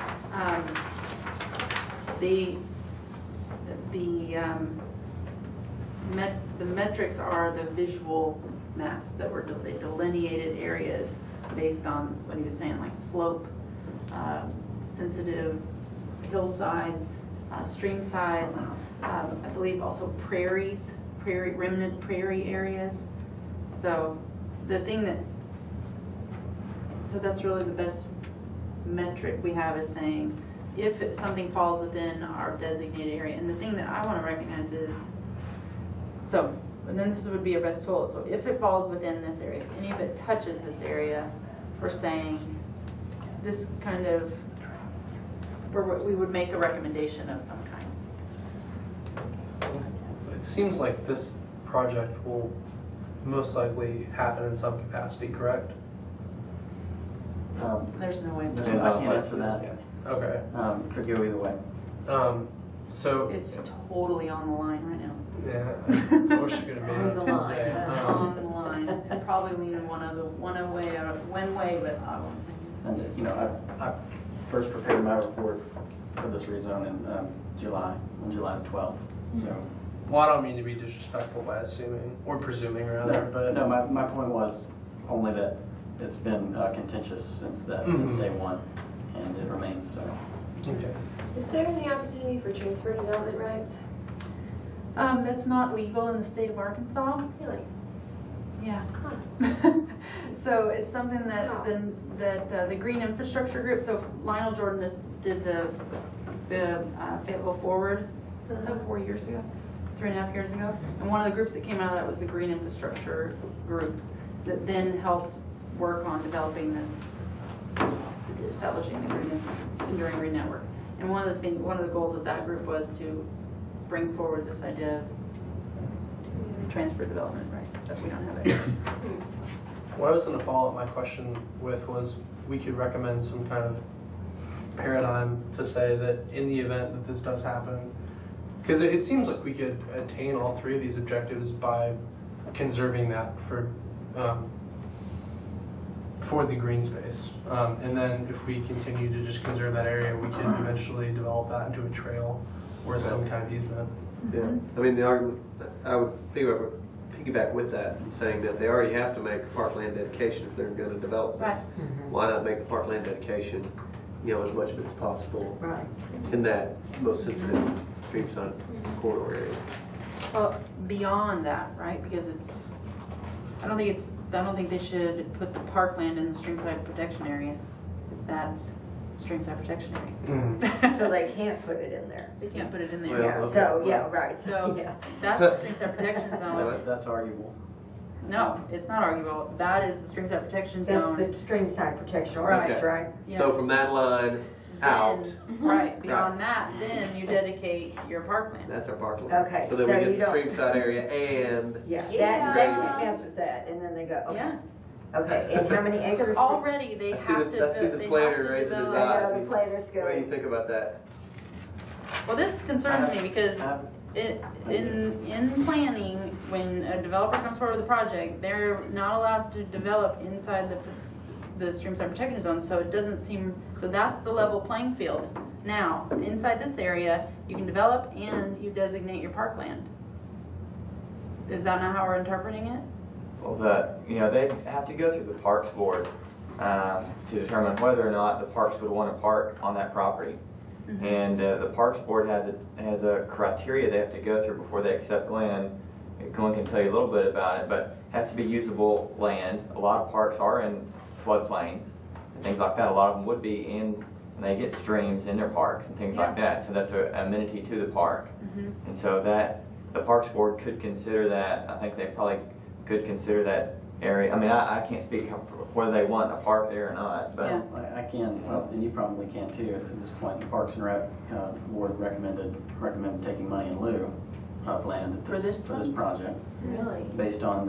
Speaker 2: the metrics are the visual maps that were delineated areas based on what he was saying, like slope, sensitive hillsides, stream sides, I believe also remnant prairie areas. So so that's really the best metric we have, is saying if something falls within our designated area. And the thing that I want to recognize is, and then this would be our best tool. So if it falls within this area, if any of it touches this area, we're saying this kind of, we would make a recommendation of some kind.
Speaker 8: It seems like this project will most likely happen in some capacity, correct?
Speaker 2: There's no way.
Speaker 5: I can't answer that.
Speaker 8: Okay.
Speaker 5: Could go either way.
Speaker 8: So
Speaker 2: It's totally on the line right now.
Speaker 8: yeah, I wish I could have made
Speaker 2: On
Speaker 8: it
Speaker 2: the
Speaker 8: Tuesday.
Speaker 2: line, on the line, and probably leaning one way, but I won't.
Speaker 5: And, you know, I first prepared my report for this rezone in on July the 12th, so.
Speaker 8: Well, I don't mean to be disrespectful by assuming, or presuming rather, but.
Speaker 5: No, my point was only that it's been contentious since day one, and it remains so.
Speaker 8: Okay.
Speaker 6: Is there any opportunity for transfer development rights?
Speaker 2: That's not legal in the state of Arkansas.
Speaker 6: Really?
Speaker 2: Yeah. So it's something that the Green Infrastructure Group. So Lionel Jordan did the Fayetteville Forward. Was that 4 years ago? 3.5 years ago? And one of the groups that came out of that was the Green Infrastructure Group, that then helped work on developing this, establishing the Enduring Green Network. And one of the goals of that group was to bring forward this idea of transfer development, right? That we don't have it.
Speaker 8: What I was going to follow up my question with was, we could recommend some kind of paradigm to say that in the event that this does happen, because it seems like we could attain all three of these objectives by conserving that for the green space. And then if we continue to just conserve that area, we can eventually develop that into a trail or some kind of easement.
Speaker 4: Yeah, I mean, the argument, I would piggyback with that and saying that they already have to make a parkland dedication if they're going to develop this.
Speaker 2: Right.
Speaker 4: Why not make the parkland dedication, as much of it as possible
Speaker 10: Right.
Speaker 4: in that most sensitive streamside corridor area?
Speaker 2: Well, beyond that, right? Because I don't think they should put the parkland in the streamside protection area, because that's streamside protection area.
Speaker 10: So they can't put it in there.
Speaker 2: They can't put it in there.
Speaker 4: Well,
Speaker 10: Yeah,
Speaker 4: okay.
Speaker 10: so, yeah, right,
Speaker 2: So
Speaker 10: yeah.
Speaker 2: that's the streamside protection zone.
Speaker 5: That's arguable.
Speaker 2: No, it's not arguable. That is the streamside protection
Speaker 10: That's
Speaker 2: zone.
Speaker 10: the streamside protection
Speaker 2: Right.
Speaker 10: ordinance, right?
Speaker 2: Yeah.
Speaker 4: So from that line out,
Speaker 2: Then, right, beyond that, then you dedicate your parkland.
Speaker 4: that's our parkland.
Speaker 10: Okay,
Speaker 4: So then
Speaker 10: so
Speaker 4: we
Speaker 10: you
Speaker 4: get the
Speaker 10: don't-
Speaker 4: streamside area and
Speaker 10: Yeah,
Speaker 6: Yeah.
Speaker 10: they can't mess with that, and then they go, okay.
Speaker 2: Yeah.
Speaker 10: Okay, and how many acres?
Speaker 2: Because already they
Speaker 4: I see
Speaker 2: have
Speaker 4: the-
Speaker 2: to.
Speaker 4: I see the
Speaker 2: they have
Speaker 4: planner
Speaker 2: to
Speaker 4: raising his
Speaker 2: develop-
Speaker 4: eyes.
Speaker 10: I know, the planners go.
Speaker 4: what do you think about that?
Speaker 2: Well, this concerns me because in planning, when a developer comes forward with a project, they're not allowed to develop inside the streamside protection zone, so it doesn't seem, so that's the level playing field. Now, inside this area, you can develop and you designate your parkland. Is that not how we're interpreting it?
Speaker 3: Well, they have to go through the Parks Board to determine whether or not the parks would want to park on that property.
Speaker 2: Mm-hmm.
Speaker 3: And the Parks Board has a criteria they have to go through before they accept land. Glenn can tell you a little bit about it, but it has to be usable land. A lot of parks are in floodplains and things like that. A lot of them would be and they get streams in their parks and things like that. So that's an amenity to the park.
Speaker 2: Mm-hmm.
Speaker 3: And so that the Parks Board could consider that. I think they probably could consider that area. I mean, I can't speak whether they want a park there or not, but
Speaker 2: Yeah.
Speaker 5: I can, well, and you probably can too, if at this point the Parks and Rec Board recommended taking money in lieu of land
Speaker 2: For this
Speaker 5: project,
Speaker 6: Really?
Speaker 5: based on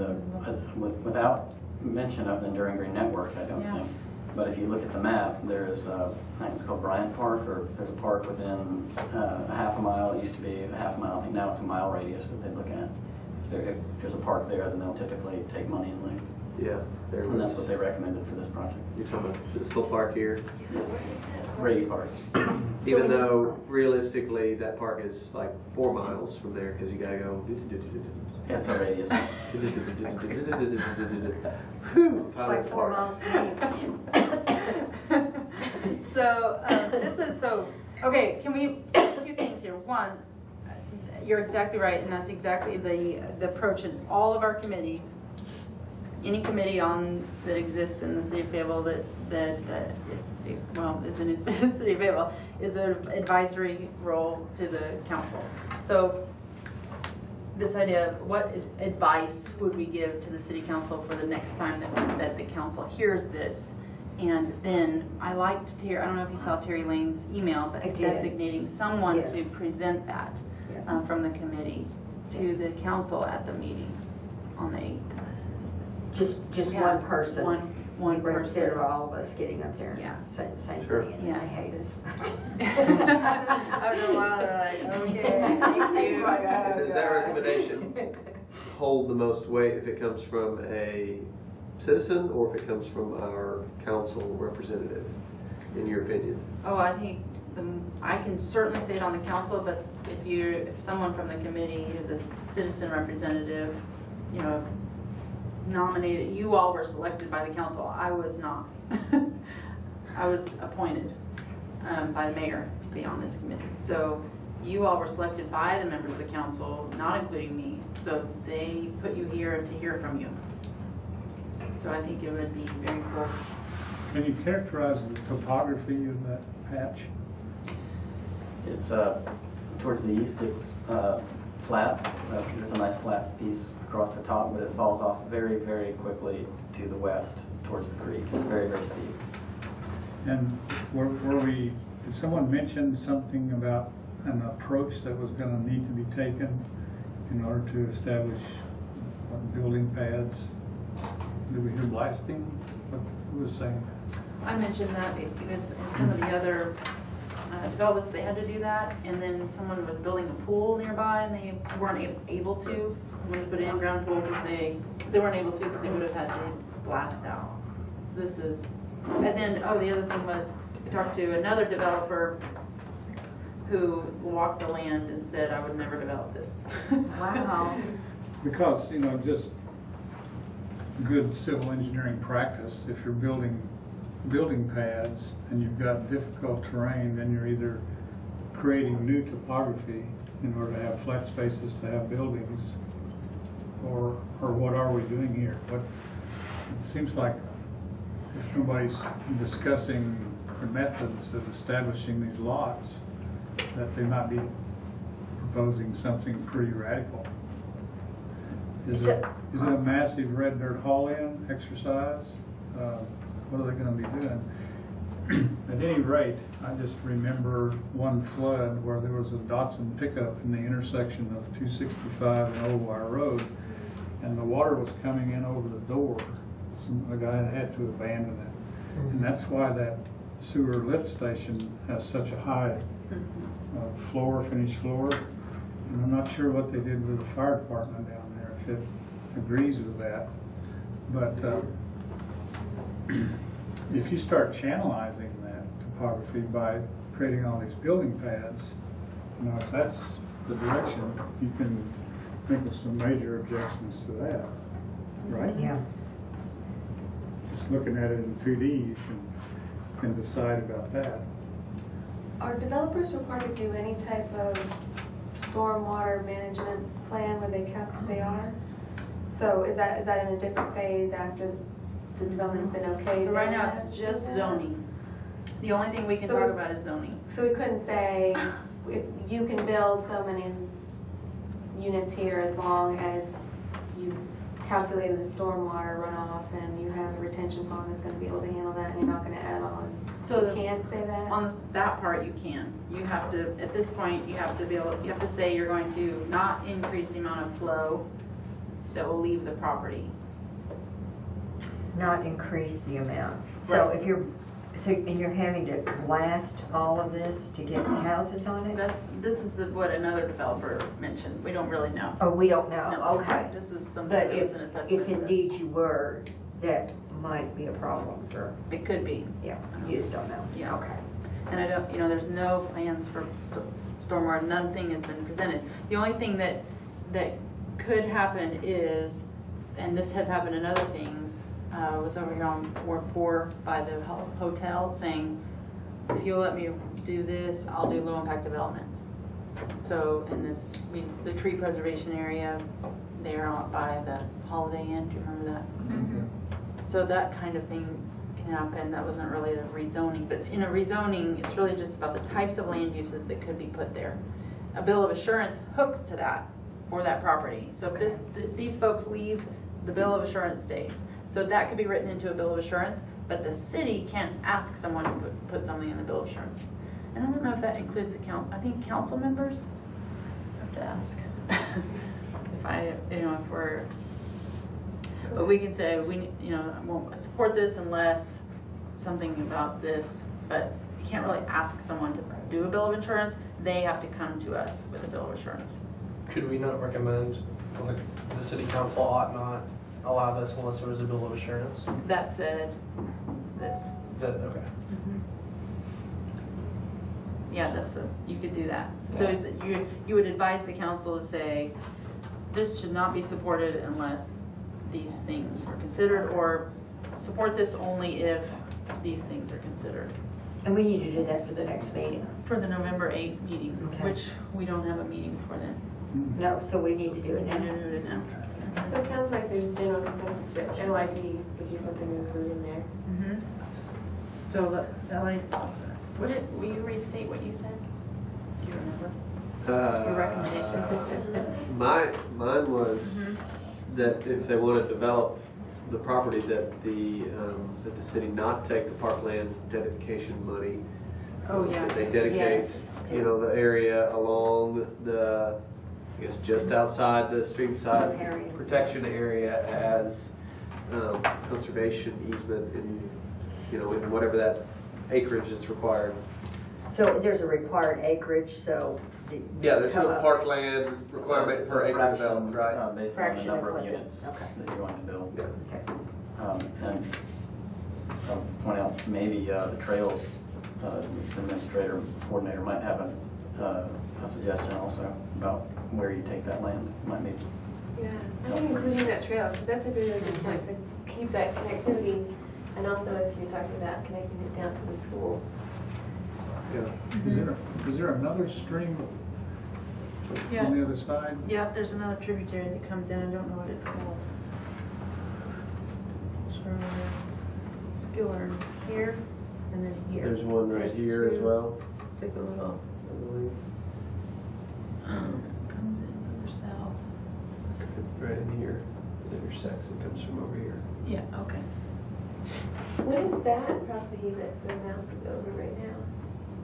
Speaker 5: without mention of the Enduring Green Network, I don't
Speaker 2: Yeah.
Speaker 5: think. But if you look at the map, there's, I think it's called Bryant Park, or there's a park within a half a mile. It used to be a half a mile. I think now it's a mile radius that they look at. If there's a park there, then they'll typically take money in lieu.
Speaker 4: Yeah, there
Speaker 5: And that's
Speaker 4: was,
Speaker 5: what they recommended for this project.
Speaker 4: you're talking about this little park here.
Speaker 5: Brady Park.
Speaker 4: Even though realistically that park is like 4 miles from there because you gotta go
Speaker 5: It's a radius.
Speaker 4: Whew,
Speaker 10: It's like 4 miles from me.
Speaker 2: So, this is so, okay, can we, two things here. One, you're exactly right, and that's exactly the approach in all of our committees. Any committee that exists in the city of Fayetteville well, is in the city of Fayetteville, is an advisory role to the council. So, this idea of what advice would we give to the city council for the next time that the council hears this? And then I liked to hear, I don't know if you saw Terry Lane's email, but designating someone
Speaker 10: Yes.
Speaker 2: to present that
Speaker 10: Yes.
Speaker 2: from the committee to
Speaker 10: Yes.
Speaker 2: the council at the meeting on the 8th.
Speaker 10: Just
Speaker 2: Yeah,
Speaker 10: one person.
Speaker 2: one
Speaker 10: We
Speaker 2: person.
Speaker 10: consider all of us getting up there.
Speaker 2: Yeah.
Speaker 10: Same
Speaker 4: Sure.
Speaker 10: thing, and
Speaker 2: Yeah.
Speaker 10: I hate us.
Speaker 2: After a while, they're like, okay, thank you.
Speaker 4: And does that recommendation hold the most weight if it comes from a citizen or if it comes from our council representative, in your opinion?
Speaker 2: Oh, I think I can certainly say it on the council, but if someone from the committee is a citizen representative, you know, nominated, you all were selected by the council. I was not. I was appointed by the mayor to be on this committee. So you all were selected by the members of the council, not including me. So they put you here to hear from you. So I think it would be very cool.
Speaker 7: Can you characterize the topography of that patch?
Speaker 5: It's towards the east. It's flat. There's a nice flat piece across the top, but it falls off very, very quickly to the west towards the creek. It's very, very steep.
Speaker 7: And did someone mention something about an approach that was going to need to be taken in order to establish building pads? Did we hear blasting? Who was saying that?
Speaker 2: I mentioned that because in some of the other developments, they had to do that, and then someone was building a pool nearby, and they weren't able to. Someone was putting in ground pool because they weren't able to because they would have had to blast out. So this is, and then the other thing was we talked to another developer who walked the land and said, "I would never develop this."
Speaker 10: Wow.
Speaker 7: Because, you know, just good civil engineering practice, if you're building pads and you've got difficult terrain, then you're either creating new topography in order to have flat spaces to have buildings, or what are we doing here? It seems like if nobody's discussing the methods of establishing these lots, that they might be proposing something pretty radical. Is it a massive red dirt haul-in exercise? What are they going to be doing? At any rate, I just remember one flood where there was a Datsun pickup in the intersection of 265 and Old Wire Road, and the water was coming in over the door. So the guy had to abandon it. And that's why that sewer lift station has such a high finished floor. And I'm not sure what they did with the fire department down there, if it agrees with that. But if you start channelizing that topography by creating all these building pads, you know, if that's the direction, you can think of some major objections to that, right?
Speaker 10: Yeah.
Speaker 7: Just looking at it in 2D, you can decide about that.
Speaker 6: Are developers required to do any type of stormwater management plan where they are? So is that in a different phase after the development's been okay?
Speaker 2: So right now it's just zoning. The only thing we can talk about is zoning.
Speaker 6: So we couldn't say if you can build so many units here as long as you've calculated the stormwater runoff and you have a retention pond that's going to be able to handle that, and you're not going to add on.
Speaker 2: So
Speaker 6: you can't say that?
Speaker 2: On that part you can. You have to, at this point, you have to say you're going to not increase the amount of flow that will leave the property.
Speaker 10: Not increase the amount. So
Speaker 2: Right.
Speaker 10: if you're having to blast all of this to get houses on it?
Speaker 2: This is what another developer mentioned. We don't really know.
Speaker 10: Oh, we don't know,
Speaker 2: No,
Speaker 10: okay.
Speaker 2: This was something
Speaker 10: But
Speaker 2: that was an assessment.
Speaker 10: if indeed you were, that might be a problem for,
Speaker 2: It could be.
Speaker 10: yeah, you just don't know.
Speaker 2: Yeah.
Speaker 10: Okay.
Speaker 2: And I don't, there's no plans for stormwater. Nothing has been presented. The only thing that could happen is, and this has happened in other things, was over here on Ward 4 by the hotel saying, if you'll let me do this, I'll do low impact development. So in this, the tree preservation area there out by the Holiday Inn, do you remember that? So that kind of thing can happen. That wasn't really a rezoning, but in a rezoning, it's really just about the types of land uses that could be put there. A bill of assurance hooks to that for that property. So if these folks leave, the bill of assurance stays. So that could be written into a bill of assurance, but the city can't ask someone to put something in the bill of assurance. And I don't know if that includes I think council members. I have to ask. If we're, but we can say, I won't support this unless something about this, but you can't really ask someone to do a bill of assurance. They have to come to us with a bill of assurance.
Speaker 8: Could we not recommend, like, the city council ought not allow this unless there was a bill of assurance?
Speaker 2: That said, this.
Speaker 8: Okay.
Speaker 2: Yeah, you could do that. So you would advise the council to say, this should not be supported unless these things are considered, or support this only if these things are considered.
Speaker 10: And we need to do that for the next meeting.
Speaker 2: For the November 8th meeting,
Speaker 10: Okay.
Speaker 2: which we don't have a meeting for then.
Speaker 10: No, so we need to do it
Speaker 2: We need
Speaker 10: now.
Speaker 2: to do it now.
Speaker 6: So it sounds like there's general consensus that LID would be something to include in there.
Speaker 2: So will you restate what you said? Do you remember? Your recommendation?
Speaker 4: Mine was that if they want to develop the property, that the city not take the parkland dedication money.
Speaker 2: Oh, yeah.
Speaker 4: That they dedicate,
Speaker 10: Yes.
Speaker 4: the area along the, I guess, just outside the stream side
Speaker 10: Area.
Speaker 4: protection area as conservation easement in whatever that acreage that's required.
Speaker 10: So there's a required acreage, so.
Speaker 4: Yeah, there's
Speaker 10: come
Speaker 4: no
Speaker 10: up-
Speaker 4: parkland requirement
Speaker 5: It's a
Speaker 4: for acre
Speaker 5: fraction,
Speaker 4: development, right?
Speaker 5: Based on the
Speaker 10: Fraction
Speaker 5: number
Speaker 10: of
Speaker 5: of
Speaker 10: what
Speaker 5: units
Speaker 10: okay.
Speaker 5: that you want to build.
Speaker 4: Yeah.
Speaker 10: Okay.
Speaker 5: And I'll point out, maybe the trails administrator, coordinator might have a suggestion also about where you take that land. Might be.
Speaker 6: Yeah, I think including that trail, because that's a really good point, to keep that connectivity, and also if you're talking about connecting it down to the school.
Speaker 4: Yeah.
Speaker 7: Is there another stream
Speaker 2: Yeah.
Speaker 7: on the other side?
Speaker 2: Yeah, there's another tributary that comes in. I don't know what it's called. Skiller here, and then here.
Speaker 4: There's one right
Speaker 2: There's
Speaker 4: here as
Speaker 2: two.
Speaker 4: well.
Speaker 2: It's like a little,
Speaker 4: I believe.
Speaker 2: comes in over south.
Speaker 4: Right in here. It intersects and comes from over here.
Speaker 2: Yeah, okay.
Speaker 6: What is that property that the mouse is over right now?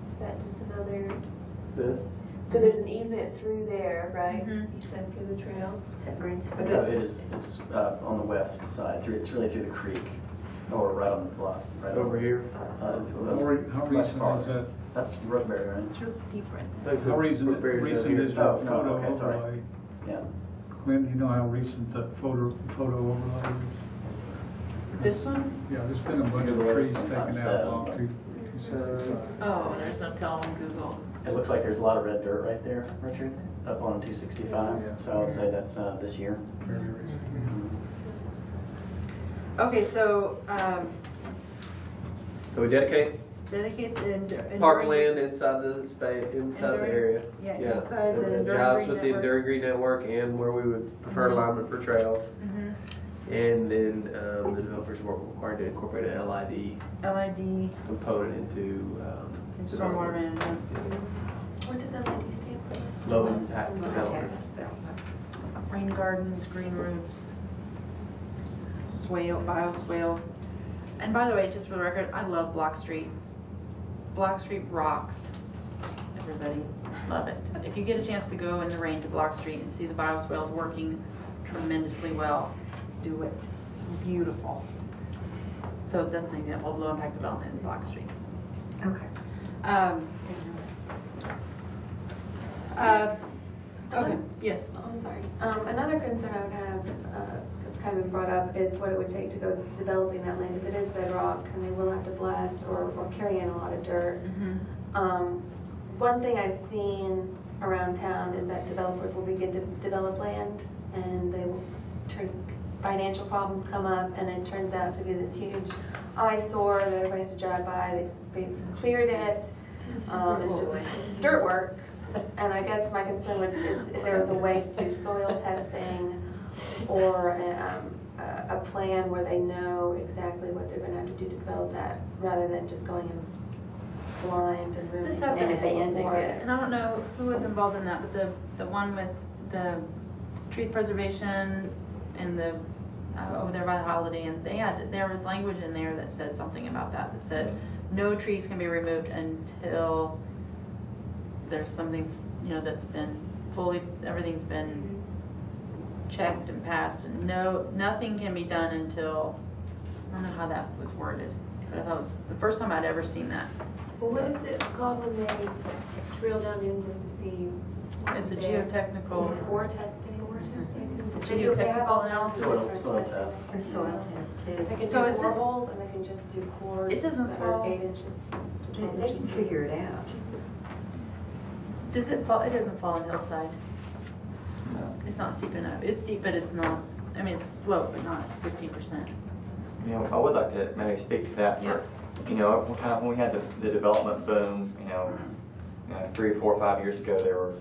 Speaker 6: Is that just another,
Speaker 4: This?
Speaker 6: so there's an easement through there, right?
Speaker 2: Mhm.
Speaker 6: You said for the trail?
Speaker 10: Is that green space?
Speaker 6: But
Speaker 5: No,
Speaker 6: it's-
Speaker 5: it's on the west side. It's really through the creek, or right on the bluff. Right
Speaker 4: Over here?
Speaker 5: that's
Speaker 7: How
Speaker 5: much
Speaker 7: recent is
Speaker 5: farther.
Speaker 7: that?
Speaker 5: That's Roseberry, right?
Speaker 2: It's real steep right
Speaker 7: How recent is your
Speaker 5: Oh, no,
Speaker 7: photo
Speaker 5: okay, sorry.
Speaker 7: overlay?
Speaker 5: Yeah.
Speaker 7: Quinn, you know how recent that photo overlay is?
Speaker 2: This one?
Speaker 7: Yeah, there's been a bunch of
Speaker 5: Google Earth
Speaker 7: trees
Speaker 5: sometimes
Speaker 7: taken out
Speaker 5: says,
Speaker 7: along
Speaker 5: but-
Speaker 7: 265.
Speaker 2: Oh, there's no telling Google.
Speaker 5: It looks like there's a lot of red dirt right there, Richard, up on 265.
Speaker 7: Yeah.
Speaker 5: So I would say that's this year.
Speaker 7: Fairly recent.
Speaker 2: Okay, so,
Speaker 4: So we dedicate
Speaker 2: dedicate the enduring.
Speaker 4: parkland inside the space, inside the
Speaker 2: Enduring-
Speaker 4: area.
Speaker 2: yeah, inside the
Speaker 4: And it
Speaker 2: Enduring
Speaker 4: jives
Speaker 2: Green
Speaker 4: with the
Speaker 2: Network.
Speaker 4: Enduring Green Network and where we would prefer alignment for trails.
Speaker 2: Mhm.
Speaker 4: And then the developers were required to incorporate a LID
Speaker 2: LID
Speaker 4: component into
Speaker 2: and stormwater management.
Speaker 6: What does LID stand for?
Speaker 4: low impact development.
Speaker 2: Rain gardens, green roofs, bioswales. And by the way, just for the record, I love Block Street. Block Street rocks. Everybody, love it. If you get a chance to go in the rain to Block Street and see the bioswales working tremendously well, do it. It's beautiful. So that's an example of low impact development in Block Street.
Speaker 10: Okay.
Speaker 2: Okay, yes.
Speaker 6: Oh, I'm sorry. Another concern I would have, that's kind of been brought up, is what it would take to go developing that land. If it is bedrock, and they will have to blast or carry in a lot of dirt. One thing I've seen around town is that developers will begin to develop land and they will financial problems come up, and it turns out to be this huge eyesore that everybody has to drive by. They've cleared it. It's just dirt work. And I guess my concern would is if there was a way to do soil testing or a plan where they know exactly what they're going to have to do to develop that, rather than just going in blind and ruining
Speaker 2: This
Speaker 6: it
Speaker 2: happened
Speaker 6: and abandoning it.
Speaker 2: and I don't know who was involved in that, but the one with the tree preservation and the over there by the Holiday Inn, there was language in there that said something about that said no trees can be removed until there's something, you know, that's been everything's been checked and passed, and nothing can be done until, I don't know how that was worded, but I thought it was the first time I'd ever seen that.
Speaker 6: Well, what is it called when they drill down in just to see?
Speaker 2: It's a geotechnical.
Speaker 6: Ore testing.
Speaker 2: It's a geotechnical analysis.
Speaker 5: Soil test.
Speaker 10: Or soil test too.
Speaker 6: They can
Speaker 2: So
Speaker 6: do
Speaker 2: is it-
Speaker 6: boreholes and they can just do cores.
Speaker 2: It doesn't
Speaker 6: that
Speaker 2: fall-
Speaker 6: are 8 inches. to 12
Speaker 10: They
Speaker 6: inches.
Speaker 10: can figure it out.
Speaker 2: Does it fall? It doesn't fall on hillside.
Speaker 3: No.
Speaker 2: It's not steep enough. It's steep, but it's not. I mean, it's slope, but not 15%.
Speaker 3: You know, I would like to maybe speak to that
Speaker 2: Yeah.
Speaker 3: for, you know, when we had the development boom, you know, 3, 4, 5 years ago, there were,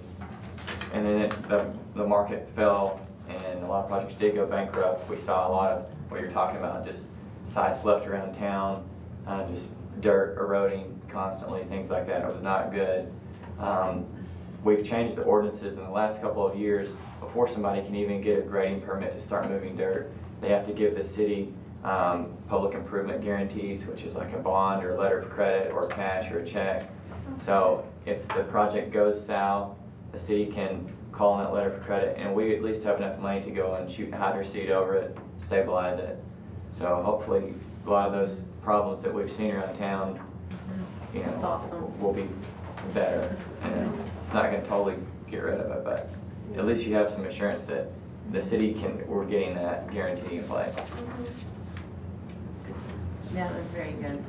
Speaker 3: and then the market fell and a lot of projects did go bankrupt. We saw a lot of what you're talking about, just sites left around town, just dirt eroding constantly, things like that. It was not good. We've changed the ordinances in the last couple of years. Before somebody can even get a grading permit to start moving dirt, they have to give the city public improvement guarantees, which is like a bond or a letter of credit or cash or a check. So if the project goes south, the city can call on that letter of credit, and we at least have enough money to go and shoot hydro seed over it, stabilize it. So hopefully a lot of those problems that we've seen around town, you
Speaker 2: That's
Speaker 3: know,
Speaker 2: awesome.
Speaker 3: will be better. And it's not going to totally get rid of it, but at least you have some assurance that the city we're getting that guarantee in place.
Speaker 2: Yeah, that's very good.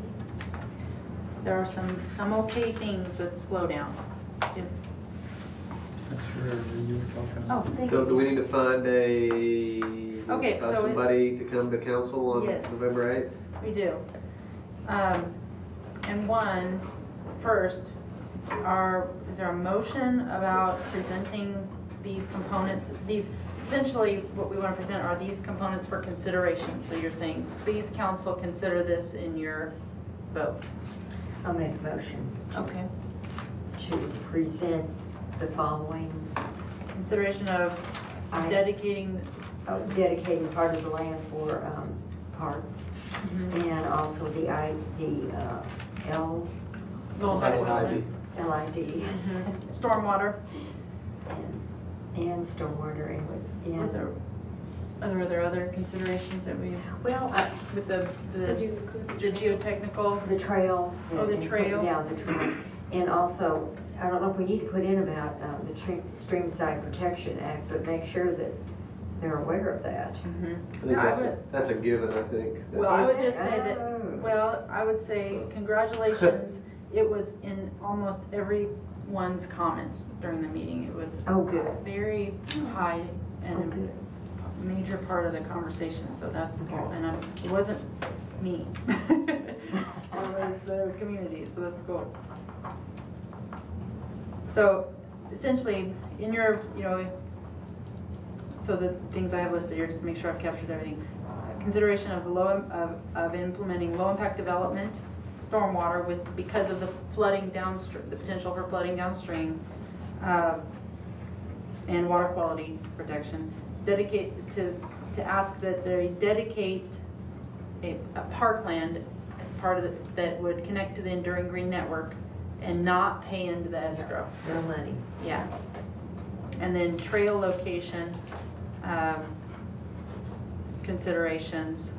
Speaker 2: There are some okay things with slowdown. Yeah.
Speaker 7: That's where you were talking
Speaker 2: Oh,
Speaker 7: about.
Speaker 2: thank
Speaker 4: So
Speaker 2: you.
Speaker 4: do we need to find
Speaker 2: Okay,
Speaker 4: find
Speaker 2: so
Speaker 4: somebody to come to council on
Speaker 2: Yes.
Speaker 4: November 8th?
Speaker 2: We do. And first, is there a motion about presenting these components? Essentially, what we want to present are these components for consideration. So you're saying, please council consider this in your vote.
Speaker 10: I'll make a motion
Speaker 2: Okay.
Speaker 10: to present the following,
Speaker 2: Consideration of dedicating,
Speaker 10: dedicating part of the land for park, and also the LID
Speaker 2: stormwater.
Speaker 10: and stormwater
Speaker 2: Are there other considerations that we,
Speaker 10: well,
Speaker 2: with
Speaker 6: Did you include
Speaker 2: the geotechnical?
Speaker 10: the trail.
Speaker 2: Oh, the trail.
Speaker 10: Yeah, the trail. And also, I don't know if we need to put in about the Streamside Protection Act, but make sure that they're aware of that.
Speaker 4: I think that's a given, I think.
Speaker 2: Well, I
Speaker 10: Is
Speaker 2: would
Speaker 10: it?
Speaker 2: just say that,
Speaker 10: Oh.
Speaker 2: well, I would say congratulations. It was in almost everyone's comments during the meeting. It was
Speaker 10: Oh, good.
Speaker 2: very high
Speaker 10: Oh,
Speaker 2: and
Speaker 10: good.
Speaker 2: a major part of the conversation, so that's cool. And it wasn't me. It was the community, so that's cool. So essentially, in your, so the things I have listed here, just to make sure I've captured everything. Consideration of implementing low-impact development, stormwater because of the flooding downstream, the potential for flooding downstream, and water quality protection. Dedicate to ask that they dedicate a parkland as part of that would connect to the Enduring Green Network and not pay into the escrow.
Speaker 10: No money.
Speaker 2: Yeah. And then trail location considerations,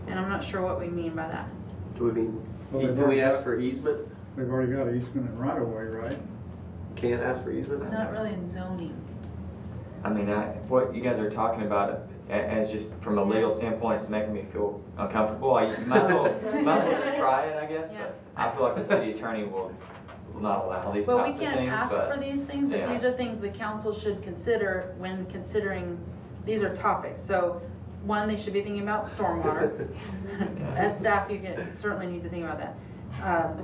Speaker 2: and I'm not sure what we mean by that.
Speaker 4: Do we mean,
Speaker 7: Well, they've
Speaker 4: do we
Speaker 7: already
Speaker 4: ask
Speaker 7: got-
Speaker 4: for easement?
Speaker 7: They've already got easement and right of way, right?
Speaker 4: Can't ask for easement?
Speaker 2: Not really in zoning.
Speaker 3: I mean, what you guys are talking about as just from a legal standpoint, it's making me feel uncomfortable. You might as well just try it, I guess.
Speaker 2: Yeah.
Speaker 3: But I feel like the city attorney will will not allow these
Speaker 2: Well, we
Speaker 3: types of
Speaker 2: can't
Speaker 3: things,
Speaker 2: ask
Speaker 3: but.
Speaker 2: for these things, but
Speaker 3: yeah.
Speaker 2: these are things the council should consider when considering, these are topics. So, one, they should be thinking about stormwater. As staff, you can certainly need to think about that.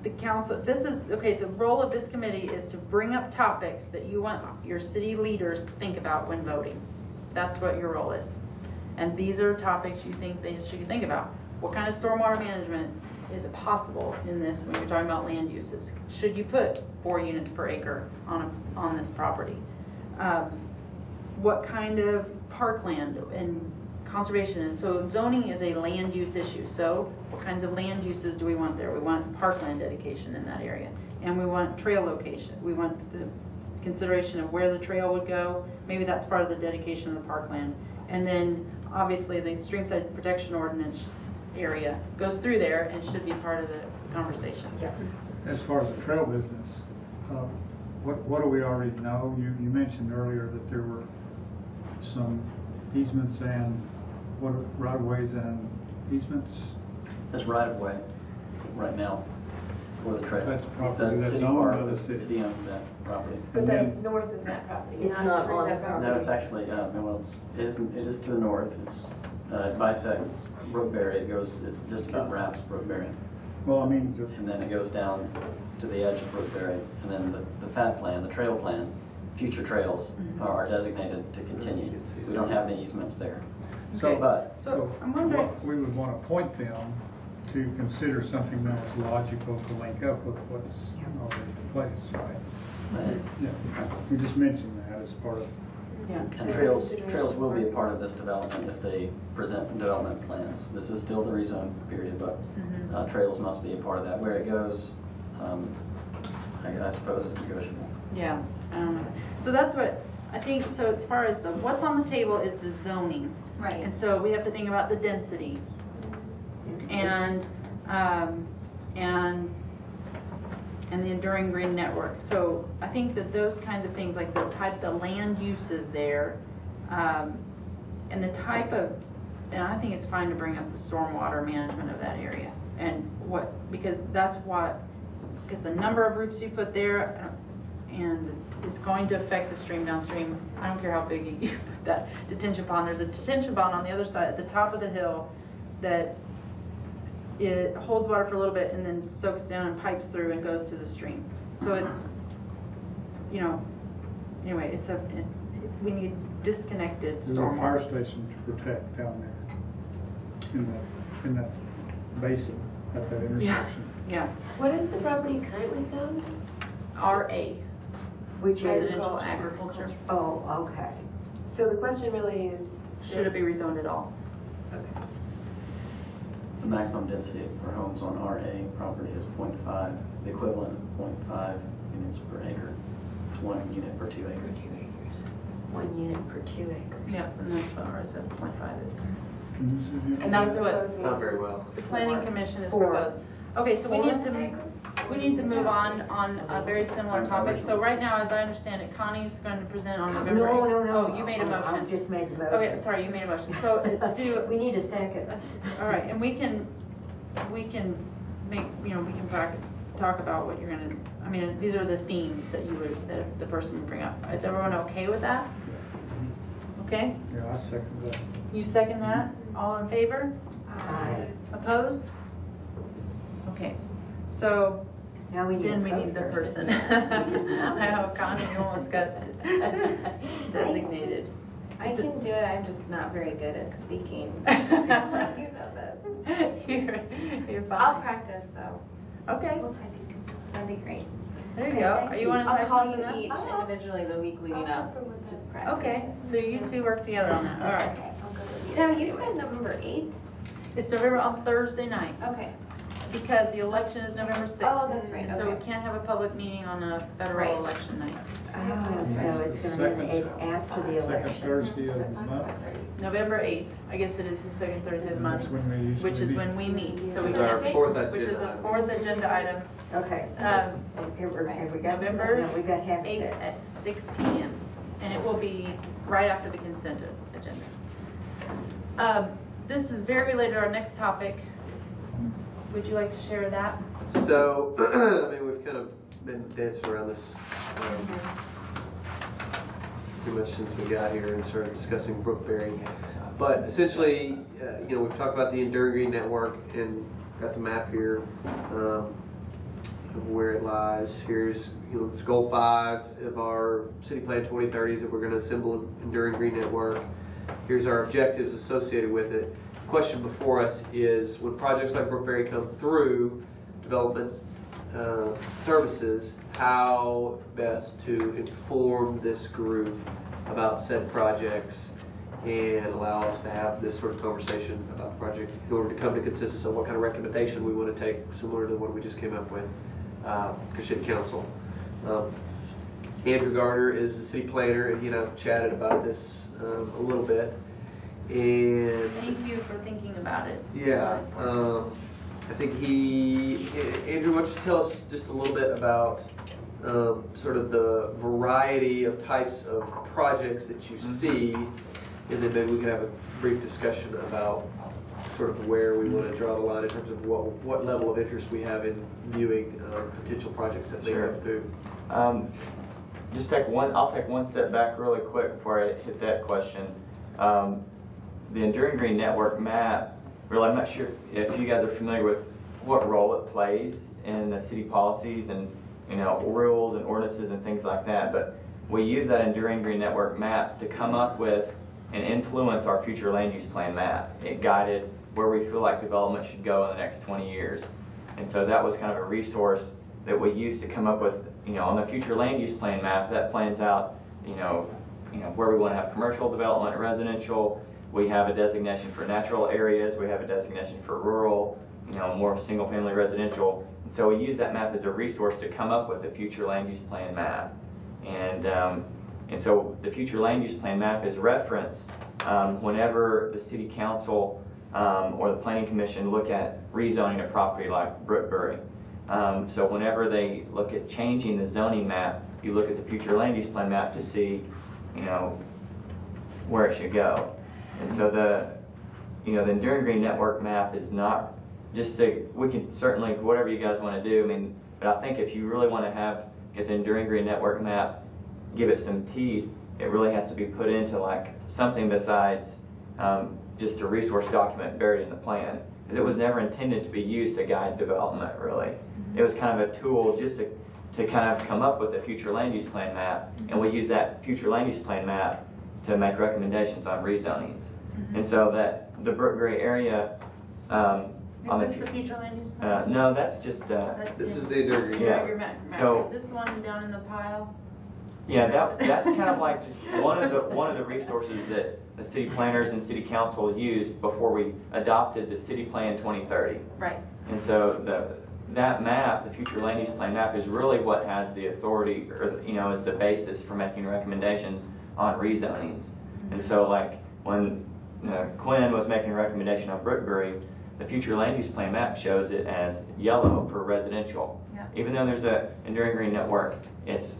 Speaker 2: The council, this is, okay, the role of this committee is to bring up topics that you want your city leaders to think about when voting. That's what your role is. And these are topics you think they should think about. What kind of stormwater management is possible in this when you're talking about land uses? Should you put 4 units per acre on this property? What kind of parkland and conservation? And so zoning is a land use issue. So what kinds of land uses do we want there? We want parkland dedication in that area. And we want trail location. We want the consideration of where the trail would go. Maybe that's part of the dedication of the parkland. And then obviously the streamside protection ordinance area goes through there and should be part of the conversation.
Speaker 10: Yeah.
Speaker 7: As far as the trail business, what do we already know? You mentioned earlier that there were some easements and what right-of-ways and easements.
Speaker 5: There's right-of-way right now for the trail.
Speaker 7: That's property that's
Speaker 5: city
Speaker 7: owned
Speaker 5: park.
Speaker 7: by the
Speaker 5: The
Speaker 7: city.
Speaker 5: city owns that property.
Speaker 6: But
Speaker 7: And
Speaker 6: that's
Speaker 7: then-
Speaker 6: north of that property.
Speaker 10: It's not
Speaker 6: through
Speaker 10: on
Speaker 6: that
Speaker 10: the
Speaker 6: property.
Speaker 5: No, it's actually, well, it is to the north. It bisects Brookberry. It goes, it just about wraps Brookberry.
Speaker 7: Well, I mean,
Speaker 5: And then it goes down to the edge of Brookberry. And then the FAT plan, the trail plan, future trails are designated to continue. We don't have any easements there.
Speaker 7: so,
Speaker 2: So I'm wondering,
Speaker 7: we would want to point them to consider something that was logical to link up with what's already in place, right? Yeah, we just mentioned that as part of.
Speaker 2: yeah.
Speaker 5: And trails will be a part of this development if they present development plans. This is still the rezone period, but trails must be a part of that. Where it goes, I suppose is negotiable.
Speaker 2: Yeah, I don't know. So that's what, I think, so as far as what's on the table is the zoning.
Speaker 9: Right.
Speaker 2: And so we have to think about the density and the enduring green network. So I think that those kinds of things, like the land uses there, and the type of, and I think it's fine to bring up the stormwater management of that area. And because the number of roofs you put there, and it's going to affect the stream downstream. I don't care how big you put that detention pond. There's a detention pond on the other side, at the top of the hill, that it holds water for a little bit and then soaks down and pipes through and goes to the stream. So it's, anyway, we need disconnected
Speaker 7: There's a fire
Speaker 2: stormwater.
Speaker 7: station to protect down there in that basin at that intersection.
Speaker 2: Yeah,
Speaker 6: What is the property currently zoned?
Speaker 2: RA,
Speaker 10: Which is,
Speaker 2: residential agriculture.
Speaker 10: oh, okay.
Speaker 6: So the question really is.
Speaker 2: Should it be rezoned at all?
Speaker 6: Okay.
Speaker 5: The maximum density for homes on RA property is 0.5, the equivalent of 0.5 units per acre. It's 1 unit per 2 acres.
Speaker 10: 1 unit per 2 acres.
Speaker 2: Yeah, and that's what RA 7.5 is.
Speaker 7: Can you-
Speaker 2: And that's what
Speaker 6: Proposing
Speaker 4: Not very well.
Speaker 2: the planning commission is
Speaker 10: Four.
Speaker 2: proposed. Okay, so we need to move on a very similar topic. So right now, as I understand it, Connie's going to present on November 8th.
Speaker 10: No.
Speaker 2: Oh, you made a
Speaker 10: I
Speaker 2: motion.
Speaker 10: just made the motion.
Speaker 2: Okay, sorry, you made a motion. So
Speaker 10: We need a second.
Speaker 2: all right, and we can make, we can talk about what you're gonna, I mean, these are the themes that that the person would bring up. Is everyone okay with that? Okay,
Speaker 7: Yeah, I second that.
Speaker 2: you second that? All in favor?
Speaker 10: Aye.
Speaker 2: Opposed? Okay, so
Speaker 10: Now we need a
Speaker 2: then we need the
Speaker 10: spokesperson.
Speaker 2: person.
Speaker 10: We just
Speaker 2: I hope Connie almost got designated.
Speaker 9: I can do it, I'm just not very good at speaking. You know this.
Speaker 2: You're
Speaker 9: I'll
Speaker 2: fine.
Speaker 9: practice though.
Speaker 2: Okay,
Speaker 9: We'll type you something. That'd be great.
Speaker 2: there you go. Are you want to
Speaker 9: I'll
Speaker 2: type
Speaker 9: call
Speaker 2: something
Speaker 9: you
Speaker 2: up?
Speaker 9: each individually the week leading up. Just practice.
Speaker 2: Okay, so you two work together on that. All right.
Speaker 9: Okay, I'll go with you. Now, you said November 8th?
Speaker 2: It's November on Thursday night
Speaker 9: Okay.
Speaker 2: because the election is November 6th.
Speaker 9: Oh, that's right,
Speaker 2: And so we
Speaker 9: okay.
Speaker 2: can't have a public meeting on a federal
Speaker 9: Right.
Speaker 2: election night.
Speaker 10: Oh, so it's gonna be the after the
Speaker 7: Second
Speaker 10: election.
Speaker 7: Thursday of the month.
Speaker 2: November 8th, I guess it is the second Thursday of the month,
Speaker 7: That's when we usually
Speaker 2: which is
Speaker 7: meet.
Speaker 2: when we meet. So we
Speaker 4: It's our fourth
Speaker 2: which is
Speaker 4: agenda
Speaker 2: the fourth agenda item,
Speaker 10: Okay. Here we go.
Speaker 2: November
Speaker 10: No, we got half of
Speaker 2: 8th
Speaker 10: it.
Speaker 2: at 6 p.m. And it will be right after the consent agenda. This is very related to our next topic. would you like to share that?
Speaker 4: So, I mean, we've kind of been dancing around this pretty much since we got here and started discussing Brookberry. But essentially, you know, we've talked about the Enduring Green Network and got the map here of where it lies. Here's, you know, it's goal 5 of our City Plan 2030s that we're going to assemble an Enduring Green Network. Here's our objectives associated with it. The question before us is, when projects like Brookberry come through development services, how best to inform this group about said projects and allow us to have this sort of conversation about the project in order to come to consensus on what kind of recommendation we want to take, similar to what we just came up with for City Council. Andrew Garner is the city planner, and he and I have chatted about this a little bit. And
Speaker 2: Thank you for thinking about it.
Speaker 4: yeah, I think Andrew, why don't you tell us just a little bit about sort of the variety of types of projects that you see, and then maybe we can have a brief discussion about sort of where we want to draw the line in terms of what level of interest we have in viewing potential projects that may come through.
Speaker 3: I'll take one step back really quick before I hit that question. The Enduring Green Network map, really, I'm not sure if you guys are familiar with what role it plays in the city policies and, you know, rules and ordinances and things like that, but we use that Enduring Green Network map to come up with and influence our future land use plan map. It guided where we feel like development should go in the next 20 years. And so that was kind of a resource that we used to come up with, you know, on the future land use plan map that plans out, you know, where we want to have commercial development, residential. We have a designation for natural areas. We have a designation for rural, you know, more single family residential. And so we use that map as a resource to come up with a future land use plan map. And so the future land use plan map is referenced whenever the city council or the planning commission look at rezoning a property like Brookberry. So whenever they look at changing the zoning map, you look at the future land use plan map to see, you know, where it should go. And so the Enduring Green Network map is not just we can certainly, whatever you guys want to do, I mean, but I think if you really want to get the Enduring Green Network map, give it some teeth, it really has to be put into like something besides just a resource document buried in the plan. Because it was never intended to be used to guide development, really. It was kind of a tool just to kind of come up with a future land use plan map, and we use that future land use plan map to make recommendations on rezonings. And so that the Brookberry area
Speaker 2: Is this the future land use plan?
Speaker 3: no, that's just
Speaker 4: This is the Enduring Green.
Speaker 3: Yeah.
Speaker 2: Your map.
Speaker 3: So-
Speaker 2: Is this the one down in the pile?
Speaker 3: yeah, that's kind of like just one of the resources that the city planners and city council used before we adopted the City Plan 2030.
Speaker 2: Right.
Speaker 3: And so that map, the future land use plan map, is really what has the authority, or, you know, is the basis for making recommendations on rezonings. And so like when Quinn was making a recommendation on Brookberry, the future land use plan map shows it as yellow for residential.
Speaker 2: Yeah.
Speaker 3: Even though there's a Enduring Green Network, it's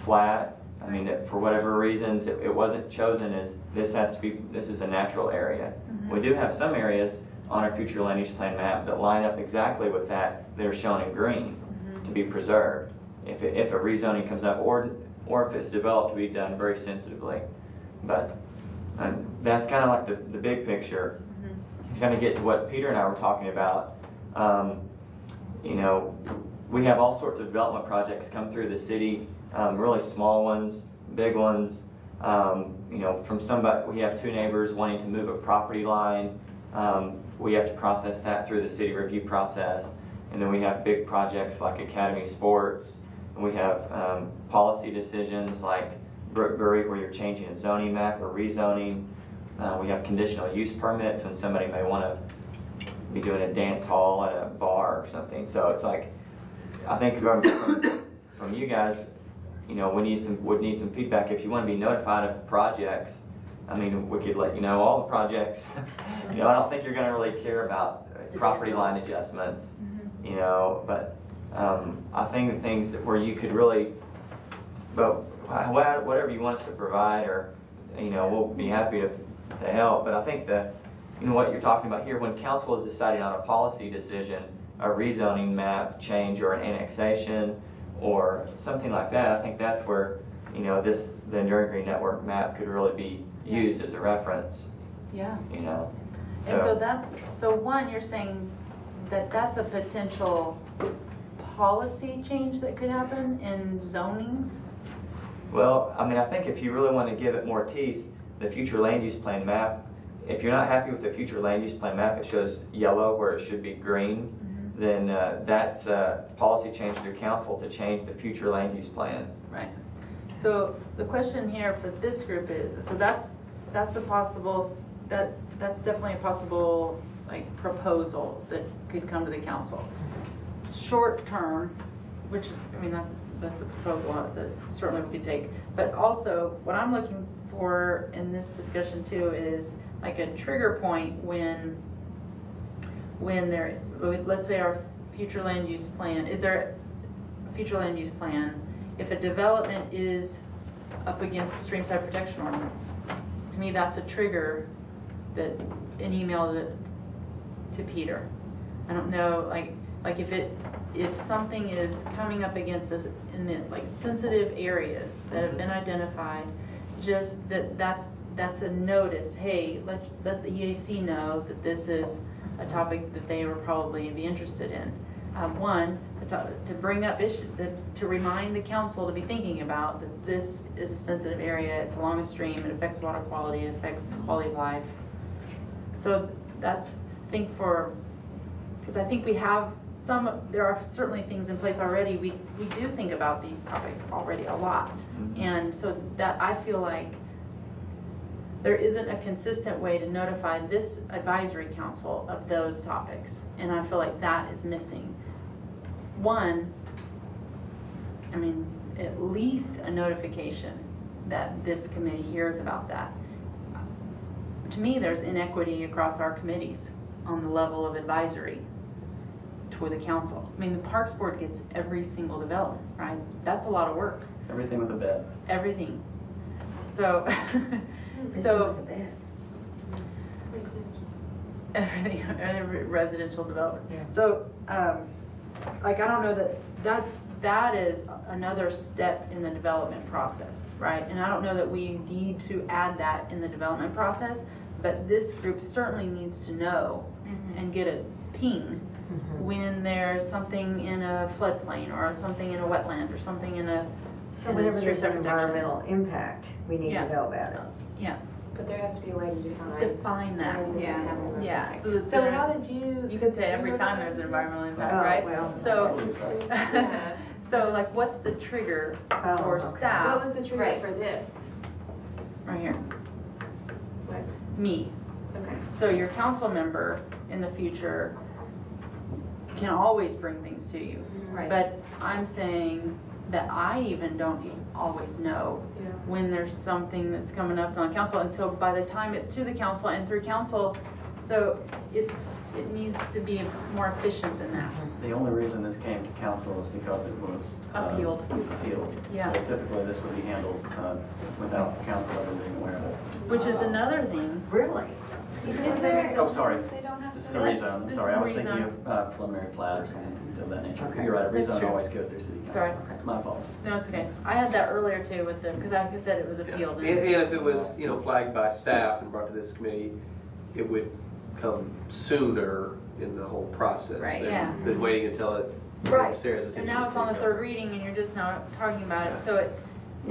Speaker 3: flat. I mean, for whatever reasons, it wasn't chosen as this is a natural area. We do have some areas on our future land use plan map that line up exactly with that are shown in green to be preserved. If a rezoning comes up, or if it's developed to be done very sensitively. But that's kind of like the big picture. To kind of get to what Peter and I were talking about, you know, we have all sorts of development projects come through the city, really small ones, big ones. You know, from somebody, we have 2 neighbors wanting to move a property line. We have to process that through the city review process. And then we have big projects like Academy Sports. And we have policy decisions like Brookberry, where you're changing a zoning map or rezoning. We have conditional use permits when somebody may want to be doing a dance hall at a bar or something. So it's like, I think from you guys, you know, would need some feedback. If you want to be notified of projects, I mean, we could let you know all the projects. You know, I don't think you're going to really care about property line adjustments, you know, but I think the things where you could really, but whatever you want us to provide, or, you know, we'll be happy to help. But I think that, you know, what you're talking about here, when council is deciding on a policy decision, a rezoning map change or an annexation or something like that, I think that's where, you know, the Enduring Green Network map could really be used as a reference.
Speaker 2: Yeah.
Speaker 3: You know.
Speaker 2: And so one, you're saying that that's a potential policy change that could happen in zonings?
Speaker 3: Well, I mean, I think if you really want to give it more teeth, the future land use plan map, if you're not happy with the future land use plan map, it shows yellow where it should be green, then that's a policy change through council to change the future land use plan.
Speaker 2: Right. So the question here for this group is, so that's a possible, that's definitely a possible like proposal that could come to the council. Short term, which, I mean, that's a proposal that certainly we could take, but also what I'm looking for in this discussion too is like a trigger point when there, let's say our future land use plan, is there a future land use plan if a development is up against the streamside protection ordinance? To me, that's a trigger that an email to Peter. I don't know, like if something is coming up against it in the like sensitive areas that have been identified, just that's a notice. Hey, let the EAC know that this is a topic that they would probably be interested in. One, to bring up issues, to remind the council to be thinking about that this is a sensitive area. It's along a stream. It affects water quality. It affects quality of life. So that's, I think because I think we have there are certainly things in place already. We do think about these topics already a lot. And so that I feel like there isn't a consistent way to notify this advisory council of those topics. And I feel like that is missing. One, I mean, at least a notification that this committee hears about that. To me, there's inequity across our committees on the level of advisory to the council. I mean, the Parks Board gets every single development, right? That's a lot of work.
Speaker 5: Everything with a bed.
Speaker 2: Everything. So, every residential development. Yeah. So, like, I don't know that is another step in the development process, right? And I don't know that we need to add that in the development process, but this group certainly needs to know and get a ping when there's something in a floodplain or something in a wetland or something in a
Speaker 10: so whenever there's an environmental impact, we need to know about it.
Speaker 2: Yeah.
Speaker 6: But there has to be a way to
Speaker 2: define that. Yeah.
Speaker 6: So how did you?
Speaker 2: You could say every time there's an environmental impact, right?
Speaker 10: Well,
Speaker 2: so, so like, what's the trigger for staff?
Speaker 6: What was the trigger for this?
Speaker 2: Right here.
Speaker 6: What?
Speaker 2: Me.
Speaker 6: Okay.
Speaker 2: So your council member in the future can always bring things to you.
Speaker 6: Right.
Speaker 2: But I'm saying that I even don't always know when there's something that's coming up on council. And so by the time it's to the council and through council, so it needs to be more efficient than that.
Speaker 5: The only reason this came to council is because it was
Speaker 2: appealed.
Speaker 5: Yeah. So typically this would be handled without council ever being aware of it.
Speaker 2: Which is another thing.
Speaker 10: Really?
Speaker 6: Is there?
Speaker 5: Oh, sorry.
Speaker 6: They don't have
Speaker 5: This
Speaker 6: to
Speaker 5: is a rezone. I'm sorry. I was thinking
Speaker 2: rezone.
Speaker 5: of preliminary plat or something of that nature.
Speaker 10: Okay.
Speaker 5: You're right. A
Speaker 2: That's
Speaker 5: rezone
Speaker 2: true.
Speaker 5: always goes through city council.
Speaker 2: Sorry.
Speaker 5: My apologies.
Speaker 2: No, it's okay. I had that earlier too with them because like I said, it was appealed.
Speaker 4: And if it was, flagged by staff and brought to this committee, it would come sooner in the whole process
Speaker 2: Right,
Speaker 4: than,
Speaker 2: yeah.
Speaker 4: than waiting until it
Speaker 2: Right.
Speaker 4: Sarah's attention.
Speaker 2: And now it's on the third reading and you're just now talking about it. So it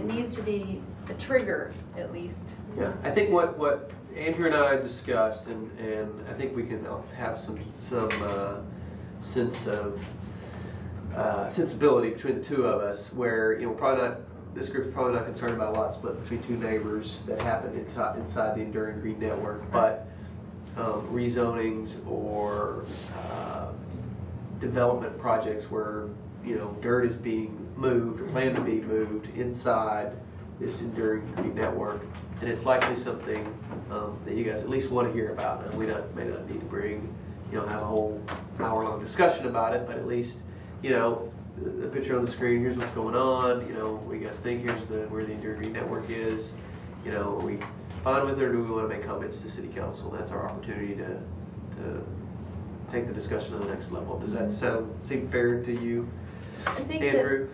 Speaker 2: needs to be a trigger at least.
Speaker 4: Yeah, I think what Andrew and I discussed, and I think we can have some sense of sensibility between the two of us, where this group's probably not concerned about a lot split between two neighbors that happen inside the Enduring Green Network, but rezonings or development projects where dirt is being moved or planned to be moved inside this Enduring Green Network, and it's likely something that you guys at least want to hear about. And we may not need to bring, have a whole hour-long discussion about it, but at least, the picture on the screen. Here's what's going on. What do you guys think? Here's where the Enduring Green Network is. Are we fine with it, or do we want to make comments to City Council? That's our opportunity to take the discussion to the next level. Does that seem fair to you,
Speaker 2: I think
Speaker 4: Andrew?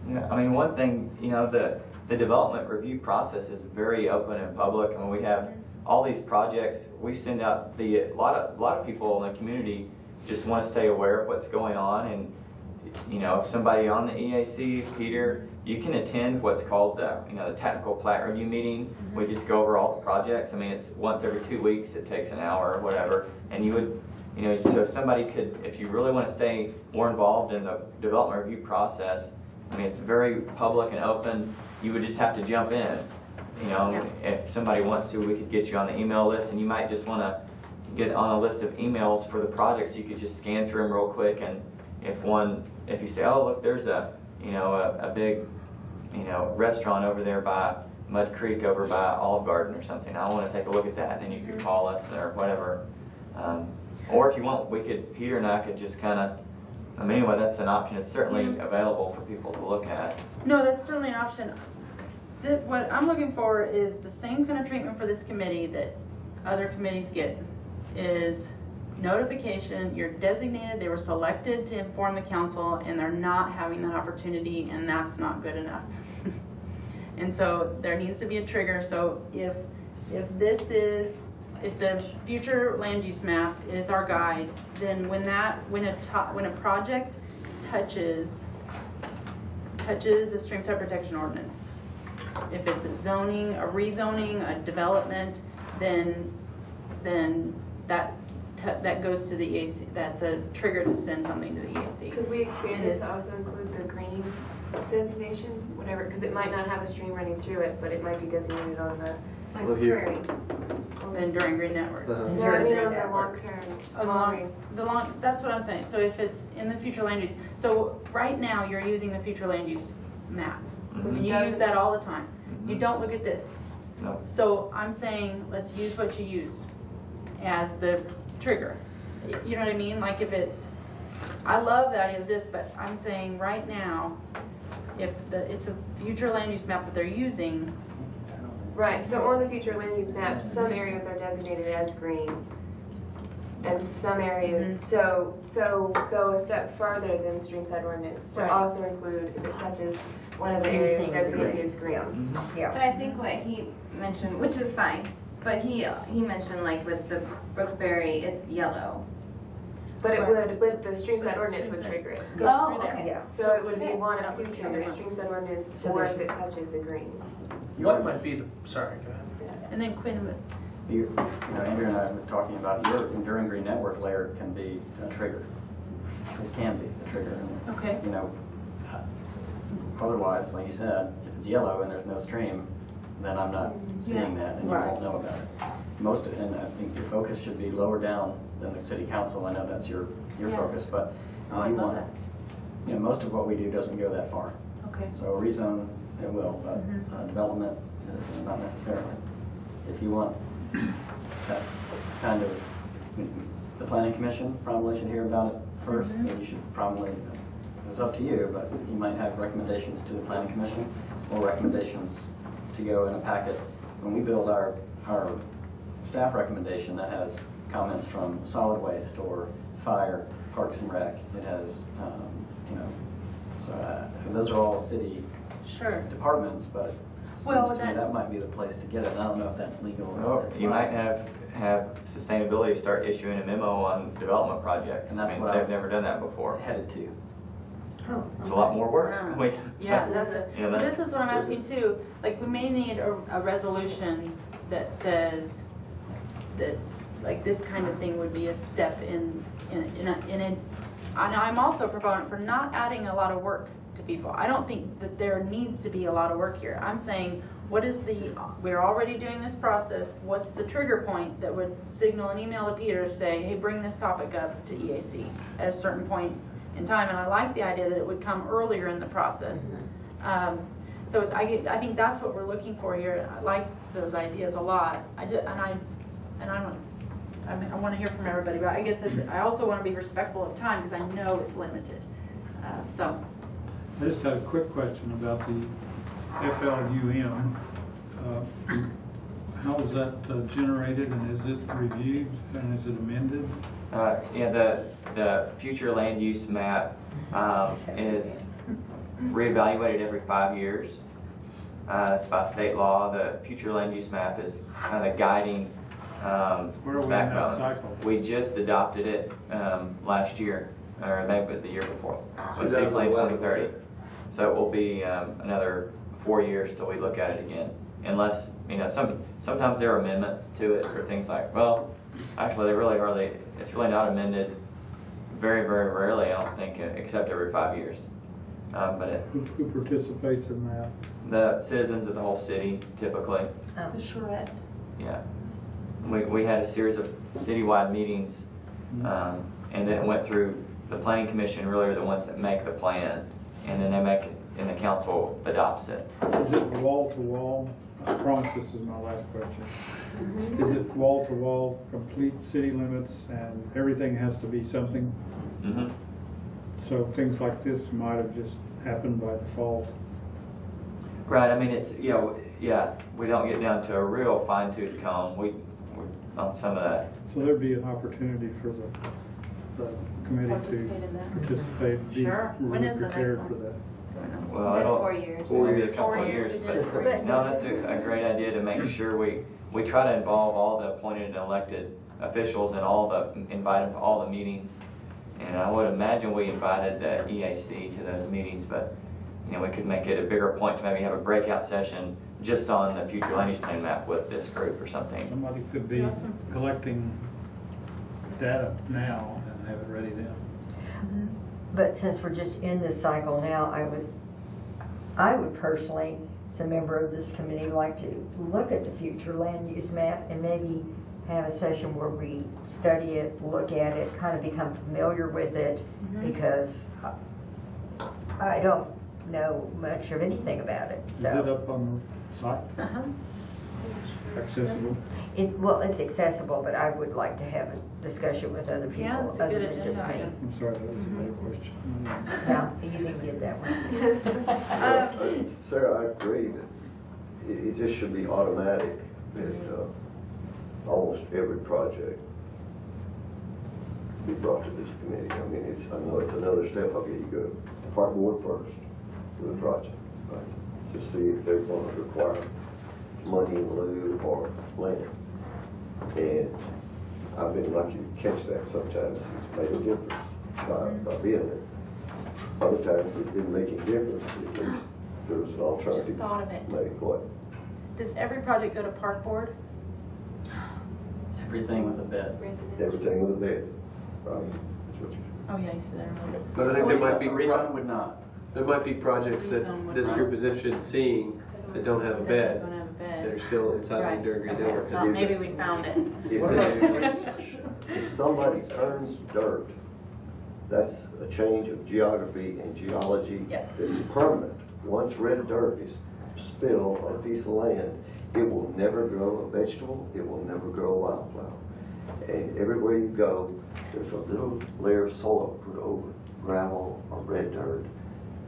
Speaker 3: Yeah, I mean, one thing, you know, the development review process is very open and public. I mean, we have all these projects. We send out a lot of people in the community just want to stay aware of what's going on. And you know, if somebody on the EAC, Peter, you can attend what's called the technical plat review meeting. We just go over all the projects. I mean, it's once every 2 weeks. It takes an hour or whatever. And you would, you know, so somebody could, if you really want to stay more involved in the development review process, I mean, it's very public and open. You would just have to jump in. You know, if somebody wants to, we could get you on the email list, and you might just want to get on a list of emails for the projects. You could just scan through them real quick, and if you say, oh look, there's a big restaurant over there by Mud Creek over by Olive Garden or something, I want to take a look at that, then you could call us or whatever. Or if you want, Peter and I could just kind of, I mean, anyway, that's an option. It's certainly available for people to look at.
Speaker 2: No, that's certainly an option. What I'm looking for is the same kind of treatment for this committee that other committees get, is notification, you're designated, they were selected to inform the council, and they're not having that opportunity, and that's not good enough. And so there needs to be a trigger. So if the future land use map is our guide, then when a project touches the streamside protection ordinance, if it's a zoning, a rezoning, a development, then that goes to the EAC. That's a trigger to send something to the EAC.
Speaker 6: Could we expand it to also include the green designation, whatever, because it might not have a stream running through it, but it might be designated on the prairie.
Speaker 2: And during green network.
Speaker 6: No, I mean on the long term.
Speaker 2: That's what I'm saying. So if it's in the future land use, so right now you're using the future land use map. And you use that all the time. You don't look at this.
Speaker 3: No.
Speaker 2: So I'm saying let's use what you use as the trigger. You know what I mean? Like if it's, I love the idea of this, but I'm saying right now, if it's a future land use map that they're using.
Speaker 6: Right, so on the future land use map, some areas are designated as green. And some areas, so go a step further than streamside ordinance to also include if it touches one of the areas designated as green.
Speaker 9: But I think what he mentioned, which is fine, but he mentioned like with the Brookberry, it's yellow.
Speaker 6: But it would, with the streamside ordinance would trigger it.
Speaker 9: Oh, okay.
Speaker 6: So it would be one of two triggers, streamside ordinance, or if it touches a green.
Speaker 8: What might be the, sorry, go ahead.
Speaker 2: And then Quinn with.
Speaker 5: Andrew and I were talking about your enduring green network layer can be a trigger. It can be a trigger.
Speaker 2: Okay.
Speaker 5: You know, otherwise, like you said, if it's yellow and there's no stream, then I'm not seeing that, and you won't know about it. And I think your focus should be lower down than the city council. I know that's your focus, but you know, most of what we do doesn't go that far.
Speaker 2: Okay.
Speaker 5: So rezone, it will, but development, not necessarily. If you want that kind of, the planning commission probably should hear about it first, so you should probably, it's up to you, but you might have recommendations to the planning commission or recommendations to go in a packet. When we build our staff recommendation, that has comments from solid waste or fire, parks and rec. It has, you know, so those are all city departments, but it seems to me that might be the place to get it. I don't know if that's legal or not.
Speaker 3: You might have sustainability start issuing a memo on development projects.
Speaker 5: And that's
Speaker 3: I mean,
Speaker 5: what
Speaker 3: they've never done that before.
Speaker 5: Headed to.
Speaker 2: Oh,
Speaker 3: It's a lot more work.
Speaker 2: Yeah, that's it.
Speaker 3: You know,
Speaker 2: So this is what I'm asking too. Like we may need a resolution that says that like this kind of thing would be a step in a. I'm also a proponent for not adding a lot of work to people. I don't think that there needs to be a lot of work here. I'm saying, we're already doing this process, what's the trigger point that would signal an email to Peter to say, hey, bring this topic up to EAC at a certain point in time? And I like the idea that it would come earlier in the process. So I think that's what we're looking for here. I like those ideas a lot. I want to hear from everybody, but I guess I also want to be respectful of time because I know it's limited. So.
Speaker 7: I just had a quick question about the FLUM. How was that generated, and is it reviewed, and is it amended?
Speaker 3: Yeah, the future land use map is reevaluated every 5 years. It's by state law. The future land use map is kind of guiding
Speaker 7: Where are we in
Speaker 3: backbone.
Speaker 7: that cycle?
Speaker 3: We just adopted it last year, or maybe it was the year before. So it's 6 Lane 2030. So it will be another 4 years till we look at it again. Unless, you know, sometimes there are amendments to it or things like, well, actually they really hardly, it's really not amended very, very rarely, I don't think, except every 5 years. But
Speaker 7: Who participates in that?
Speaker 3: the citizens of the whole city typically,
Speaker 2: The charrette.
Speaker 3: yeah. We had a series of citywide meetings, and then it went through the planning commission, really are the ones that make the plan, and then they make it, and the council adopts it.
Speaker 7: Is it wall to wall? I promise this is my last question. Is it wall to wall, complete city limits, and everything has to be something?
Speaker 3: Mm-hmm.
Speaker 7: So things like this might have just happened by default.
Speaker 3: Right, I mean, it's, you know, yeah, we don't get down to a real fine tooth comb, we on some of that.
Speaker 7: So there'd be an opportunity for the committee
Speaker 2: Participate
Speaker 7: to
Speaker 2: in that.
Speaker 7: participate, be
Speaker 2: Sure. When is the next
Speaker 7: prepared
Speaker 2: one?
Speaker 7: for that.
Speaker 3: Well,
Speaker 9: Said
Speaker 3: it'll
Speaker 9: 4 years.
Speaker 3: maybe a couple
Speaker 2: 4
Speaker 3: of
Speaker 2: years.
Speaker 3: years,
Speaker 2: But-
Speaker 3: but no, that's a great idea to make sure we try to involve all the appointed and elected officials and invite them to all the meetings. And I would imagine we invited the EAC to those meetings, but you know, we could make it a bigger point to maybe have a breakout session just on the future land use plan map with this group or something.
Speaker 7: Somebody could be
Speaker 2: Awesome.
Speaker 7: collecting data now and have it ready then.
Speaker 10: But since we're just in this cycle now, I would personally, as a member of this committee, like to look at the future land use map and maybe have a session where we study it, look at it, kind of become familiar with it, because I don't know much of anything about it,
Speaker 7: Is it
Speaker 10: so.
Speaker 7: up on the site,
Speaker 2: Uh-huh.
Speaker 7: accessible?
Speaker 10: Well, it's accessible, but I would like to have a discussion with other
Speaker 2: Yeah,
Speaker 10: people
Speaker 2: it's a
Speaker 10: other
Speaker 2: good
Speaker 10: than just
Speaker 2: agenda
Speaker 10: me.
Speaker 2: item.
Speaker 7: I'm sorry, that was another question.
Speaker 10: No, you didn't get that one.
Speaker 11: Sarah, I agree that it just should be automatic that almost every project be brought to this committee. I mean, I know it's another step. Okay, you go to the park board first with a project, right? Just see if they're going to require money in lieu or land. And I've been lucky to catch that sometimes. It's made a difference by being there. Other times it didn't make any difference. At least there was an alternative.
Speaker 2: Just thought of it.
Speaker 11: Make what?
Speaker 2: Does every project go to park board?
Speaker 5: Everything with a bed.
Speaker 11: Everything with a bed, right? That's what you
Speaker 2: Oh, yeah, you said that.
Speaker 4: But I think there might be,
Speaker 5: A rezone would not.
Speaker 4: there might be projects that
Speaker 2: Rezone would
Speaker 4: this
Speaker 2: not.
Speaker 4: group is interested in seeing that don't have a
Speaker 2: Don't
Speaker 4: bed.
Speaker 2: have a bed.
Speaker 4: They're still inside the
Speaker 2: Right.
Speaker 4: enduring green
Speaker 2: Okay.
Speaker 4: network.
Speaker 2: Well, maybe we found it.
Speaker 11: If somebody turns dirt, that's a change of geography and geology.
Speaker 2: Yep.
Speaker 11: It's permanent. Once red dirt is spilled on a piece of land, it will never grow a vegetable, it will never grow a wildflower. And everywhere you go, there's a little layer of soil put over gravel or red dirt,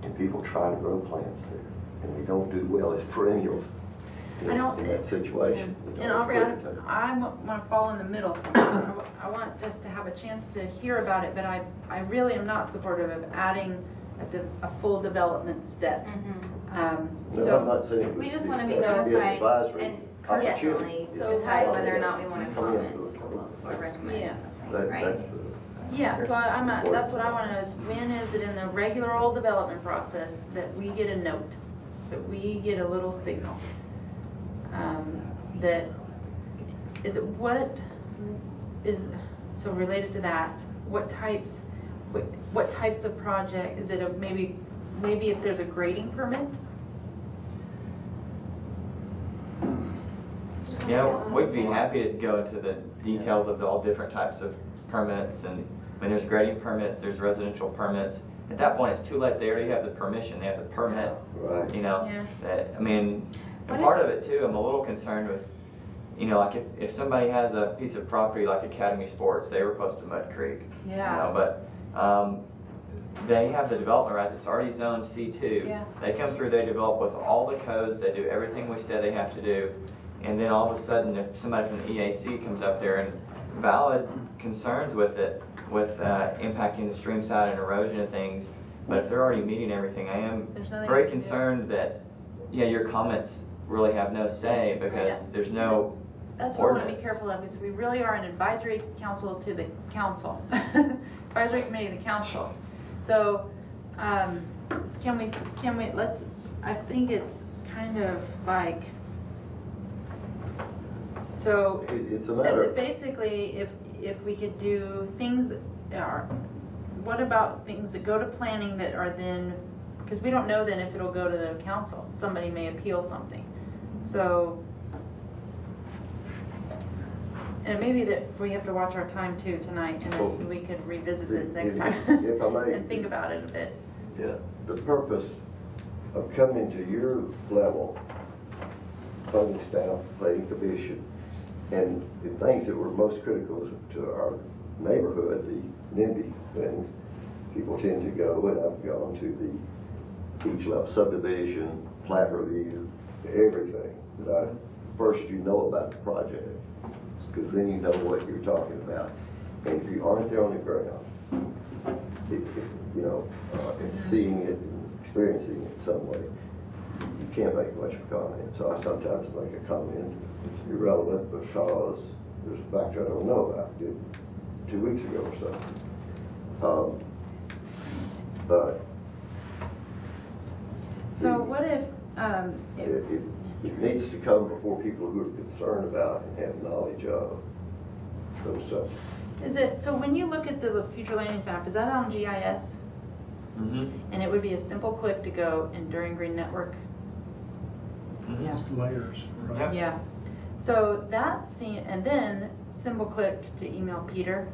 Speaker 11: and people try to grow plants there, and they don't do well as perennials in that situation.
Speaker 2: And Aubrey, I want to fall in the middle somewhere. I want us to have a chance to hear about it, but I really am not supportive of adding a full development step.
Speaker 11: No, I'm
Speaker 2: So,
Speaker 11: not saying.
Speaker 9: We just want to
Speaker 11: it's
Speaker 9: be
Speaker 11: gotta an
Speaker 9: notified
Speaker 11: advisory
Speaker 9: and
Speaker 11: opportunity.
Speaker 9: personally
Speaker 11: It's
Speaker 9: decide
Speaker 11: not
Speaker 9: whether or
Speaker 11: that
Speaker 9: not we want to
Speaker 11: come
Speaker 9: comment
Speaker 11: into it.
Speaker 9: or
Speaker 11: That's-
Speaker 9: recommend
Speaker 2: Yeah.
Speaker 9: something, right?
Speaker 11: That's
Speaker 2: yeah, so that's what I want to know is when is it in the regular old development process that we get a note, that we get a little signal? That, is it what is, so related to that, what types of project, is it maybe if there's a grading permit?
Speaker 3: Yeah, we'd be happy to go into the details of all different types of permits, and I mean, there's grading permits, there's residential permits. At that point, it's too late. They already have the permission, they have the permit,
Speaker 11: right.
Speaker 3: you know?
Speaker 2: Yeah.
Speaker 3: That, I mean, and
Speaker 2: What
Speaker 3: part of it too, I'm a little concerned with, you know, like if somebody has a piece of property like Academy Sports, they were close to Mud Creek.
Speaker 2: Yeah.
Speaker 3: You know, but they have the development right that's already zoned C2.
Speaker 2: Yeah.
Speaker 3: They come through, they develop with all the codes, they do everything we said they have to do, and then all of a sudden, if somebody from the EAC comes up there and valid concerns with it, with impacting the stream side and erosion and things. But if they're already meeting everything, I am
Speaker 2: There's nothing
Speaker 3: very
Speaker 2: we can do.
Speaker 3: concerned that, yeah, your comments really have no say because
Speaker 2: Yeah.
Speaker 3: there's no
Speaker 2: That's what I want to be
Speaker 3: ordinance.
Speaker 2: careful of, because we really are an advisory council to the council. Advisory committee to the council. So, can we, I think it's kind of like, so.
Speaker 11: It's a matter of,
Speaker 2: Basically, if we could do things that are, what about things that go to planning that are then, because we don't know then if it'll go to the council. Somebody may appeal something. So, and maybe that we have to watch our time too tonight, and then we could revisit this next time.
Speaker 11: If I may.
Speaker 2: And think about it a bit.
Speaker 11: yeah, the purpose of coming to your level, funding staff, planning commission, and the things that were most critical to our neighborhood, the NIMBY things, people tend to go, and I've gone to the each level subdivision, plat review, everything. That first you know about the project, because then you know what you're talking about. And if you aren't there on the ground, and seeing it and experiencing it some way, you can't make much of a comment. So I sometimes make a comment. It's irrelevant because there's a factor I don't know about. I did 2 weeks ago or so. But
Speaker 2: So what if,
Speaker 11: it needs to come before people who are concerned about and have knowledge of those subjects.
Speaker 2: is it, so when you look at the future land use map, is that on GIS?
Speaker 3: Mm-hmm.
Speaker 2: And it would be a simple click to go Enduring Green Network?
Speaker 3: Mm-hmm.
Speaker 2: Yeah.
Speaker 7: Layers, right?
Speaker 2: Yeah. So that scene, and then simple click to email Peter.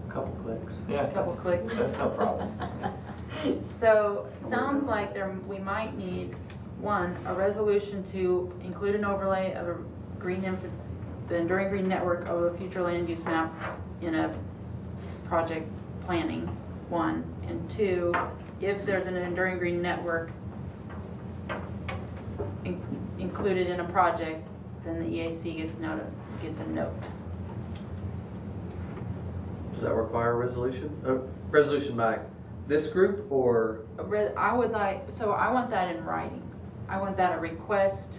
Speaker 4: Couple clicks.
Speaker 3: Yeah,
Speaker 2: A couple clicks.
Speaker 3: That's no problem.
Speaker 2: So sounds like we might need, one, a resolution to include an overlay of the Enduring Green Network of a future land use map in a project planning, one. And two, if there's an Enduring Green Network included in a project, then the EAC gets a note.
Speaker 4: Does that require a resolution? A resolution by this group or?
Speaker 2: I want that in writing. I want that a request.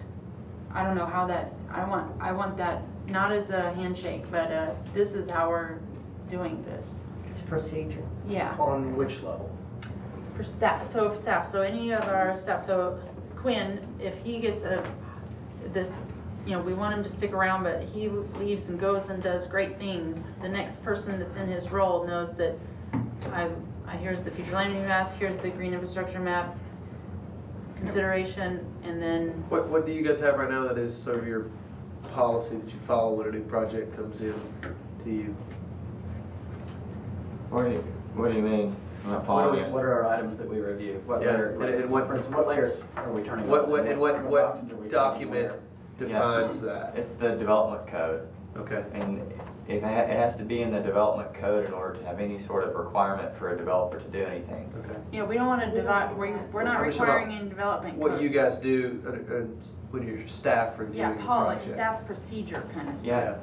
Speaker 2: I don't know how that, I want that not as a handshake, but this is how we're doing this.
Speaker 10: It's a procedure.
Speaker 2: Yeah,
Speaker 4: On which level?
Speaker 2: for staff, so any of our staff, so Quinn, if he gets we want him to stick around, but he leaves and goes and does great things. The next person that's in his role knows that here's the future land use map, here's the green infrastructure map, consideration, and then.
Speaker 4: What do you guys have right now that is sort of your policy that you follow when a new project comes in to you?
Speaker 3: What do you mean? I'm not following it.
Speaker 5: What are our items that we review? What
Speaker 4: Yeah,
Speaker 5: layer,
Speaker 4: and what-
Speaker 5: for instance, what layers are we turning
Speaker 4: What
Speaker 5: on?
Speaker 4: what
Speaker 5: boxes are we turning
Speaker 4: document
Speaker 5: where?
Speaker 4: defines that?
Speaker 3: It's the development code.
Speaker 4: Okay.
Speaker 3: And it has to be in the development code in order to have any sort of requirement for a developer to do anything.
Speaker 4: Okay.
Speaker 2: Yeah, we don't want to divide, we're not
Speaker 4: I'm just
Speaker 2: requiring
Speaker 4: about
Speaker 2: any development.
Speaker 4: What you
Speaker 2: codes.
Speaker 4: guys do when your staff reviewing
Speaker 2: Yeah,
Speaker 4: the
Speaker 2: Paul, like
Speaker 4: project.
Speaker 2: staff procedure kind of stuff.
Speaker 3: Yeah.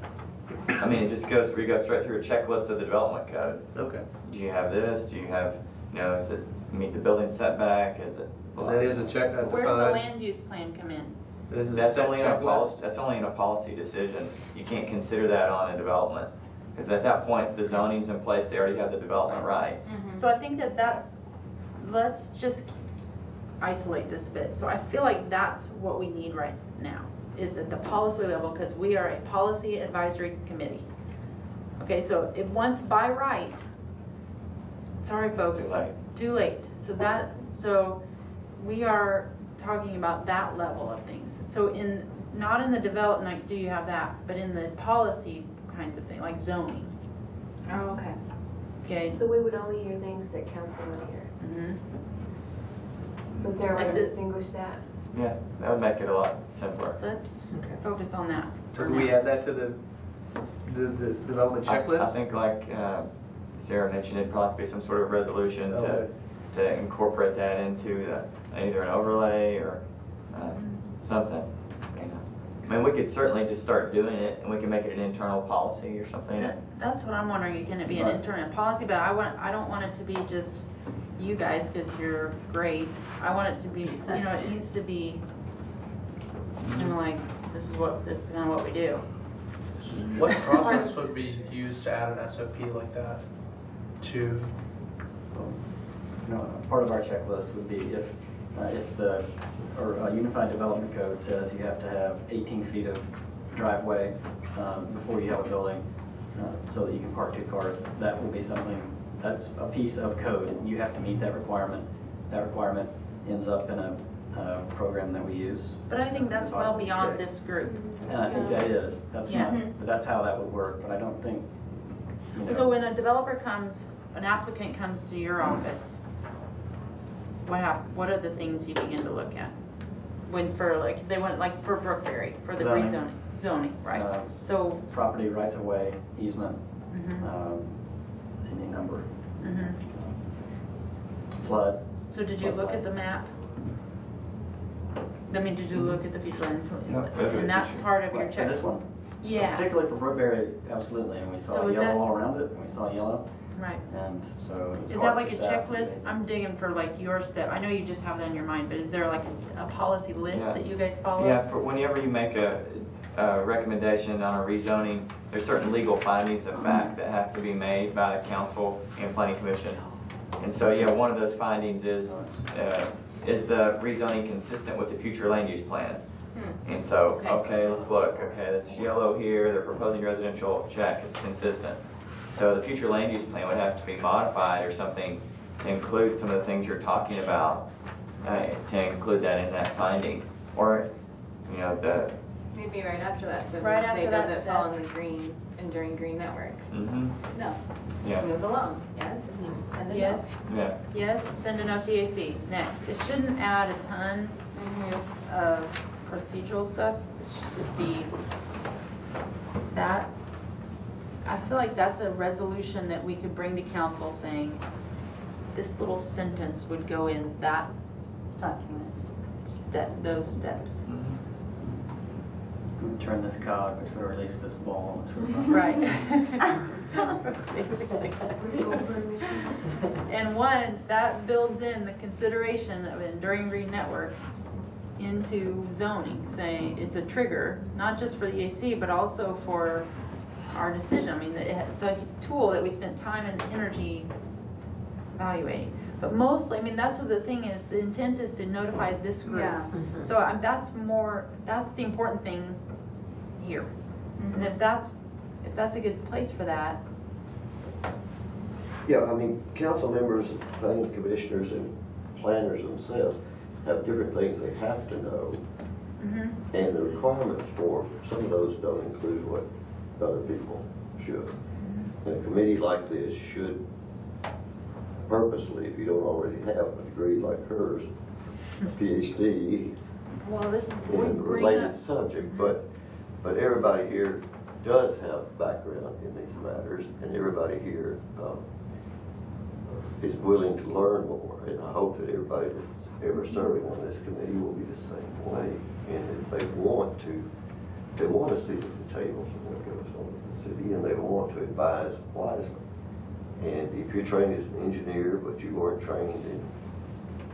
Speaker 3: I mean, it just we go straight through a checklist of the development code.
Speaker 4: Okay.
Speaker 3: Do you have this? Do you have, does it meet the building setback? Is it?
Speaker 4: And that is a check.
Speaker 2: Where's the land use plan come in?
Speaker 4: This is a
Speaker 3: That's
Speaker 4: set
Speaker 3: only in a
Speaker 4: checklist.
Speaker 3: policy. That's only in a policy decision. You can't consider that on a development because at that point the zoning's in place. They already have the development rights.
Speaker 2: So I think let's just isolate this bit. So I feel like that's what we need right now, is at the policy level, because we are a policy advisory committee. Okay, so if once by right, sorry folks.
Speaker 3: Too late.
Speaker 2: Too late. So we are talking about that level of things. So not in the development, do you have that, but in the policy kinds of things, like zoning.
Speaker 6: Oh, okay.
Speaker 2: Okay.
Speaker 6: So we would only hear things that council would hear.
Speaker 2: Mhm.
Speaker 6: So is there a way
Speaker 2: Like
Speaker 6: to
Speaker 2: this-
Speaker 6: distinguish that?
Speaker 3: Yeah, that would make it a lot simpler.
Speaker 2: Let's
Speaker 10: Okay.
Speaker 2: focus on that.
Speaker 4: So
Speaker 2: for
Speaker 4: do we
Speaker 2: now.
Speaker 4: add that to the development checklist?
Speaker 3: I think like Sarah mentioned, it'd probably be some sort of resolution
Speaker 4: Okay.
Speaker 3: to incorporate that into either an overlay or something. I mean, we could certainly just start doing it, and we can make it an internal policy or something.
Speaker 2: That's what I'm wondering, can it be an internal policy? But I don't want it to be just you guys, because you're great. I want it to be, you know, it needs to be, you know, like, this is kind of what we do.
Speaker 8: What process would be used to add an SOP like that to?
Speaker 5: You know, part of our checklist would be if the Unified Development Code says you have to have 18 feet of driveway before you have a building so that you can park 2 cars. That will be something, that's a piece of code. You have to meet that requirement. That requirement ends up in a program that we use.
Speaker 2: But I think that's well beyond this group.
Speaker 5: And I think that is. That's
Speaker 2: Yeah.
Speaker 5: not, but that's how that would work. But I don't think, you know.
Speaker 2: So when a developer comes, an applicant comes to your office, what are the things you begin to look at? When for like, they went like for Brookberry, for the
Speaker 5: Zoning.
Speaker 2: rezoning, zoning, right? So.
Speaker 5: Property rights of way, easement,
Speaker 2: Mhm.
Speaker 5: any number,
Speaker 2: Mhm.
Speaker 5: flood.
Speaker 2: So did you look at the map? I mean, did you look at the future land? And that's part of your
Speaker 5: And
Speaker 2: check.
Speaker 5: this one?
Speaker 2: Yeah,
Speaker 5: Particularly for Brookberry, absolutely, and we saw
Speaker 2: So is
Speaker 5: yellow
Speaker 2: that-
Speaker 5: all around it, and we saw yellow,
Speaker 2: right.
Speaker 5: and so it was
Speaker 2: Is
Speaker 5: hard
Speaker 2: that like
Speaker 5: for
Speaker 2: a
Speaker 5: staff to
Speaker 2: checklist?
Speaker 5: do.
Speaker 2: I'm digging for like your step. I know you just have that in your mind, but is there like a policy list
Speaker 3: Yeah.
Speaker 2: that you guys follow?
Speaker 3: Yeah, for whenever you make a recommendation on a rezoning, there's certain legal findings of fact that have to be made by the council and planning commission. And so, yeah, one of those findings is the rezoning consistent with the future land use plan? And so, okay, let's look. Okay, that's yellow here. They're proposing residential, check. It's consistent. So the future land use plan would have to be modified or something to include some of the things you're talking about, to include that in that finding. Or, you know, the.
Speaker 9: Maybe right after that, so
Speaker 2: Right
Speaker 9: say,
Speaker 2: after that
Speaker 9: does it fall
Speaker 2: step.
Speaker 9: in the green, enduring green network?
Speaker 3: Mm-hmm.
Speaker 9: No.
Speaker 3: Yeah.
Speaker 9: Move along, yes? Send it
Speaker 2: Yes,
Speaker 3: Yeah.
Speaker 2: yes, send an OTAC. Next, it shouldn't add a ton of procedural stuff. It should be, is that, I feel like that's a resolution that we could bring to council saying, this little sentence would go in that document, those steps.
Speaker 5: Turn this cog, which will release this ball, which will run.
Speaker 2: Right. Basically. And one, that builds in the consideration of enduring green network into zoning, saying it's a trigger, not just for the AC, but also for our decision. I mean, it's a tool that we spent time and energy evaluating. But mostly, I mean, that's what the thing is, the intent is to notify this group.
Speaker 9: Yeah.
Speaker 2: So that's the important thing here. And if that's a good place for that.
Speaker 11: Yeah, I mean, council members, planning commissioners, and planners themselves have different things they have to know.
Speaker 2: Mm-hmm.
Speaker 11: And the requirements for some of those don't include what other people should. And a committee like this should purposely, if you don't already have a degree like hers, a PhD
Speaker 2: Well, this
Speaker 11: in a
Speaker 2: would bring
Speaker 11: related
Speaker 2: up,
Speaker 11: subject, but everybody here does have background in these matters, and everybody here is willing to learn more. And I hope that everybody that's ever serving on this committee will be the same way. And if they want to see the details of what goes on in the city, and they want to advise wisely. And if you're trained as an engineer, but you weren't trained in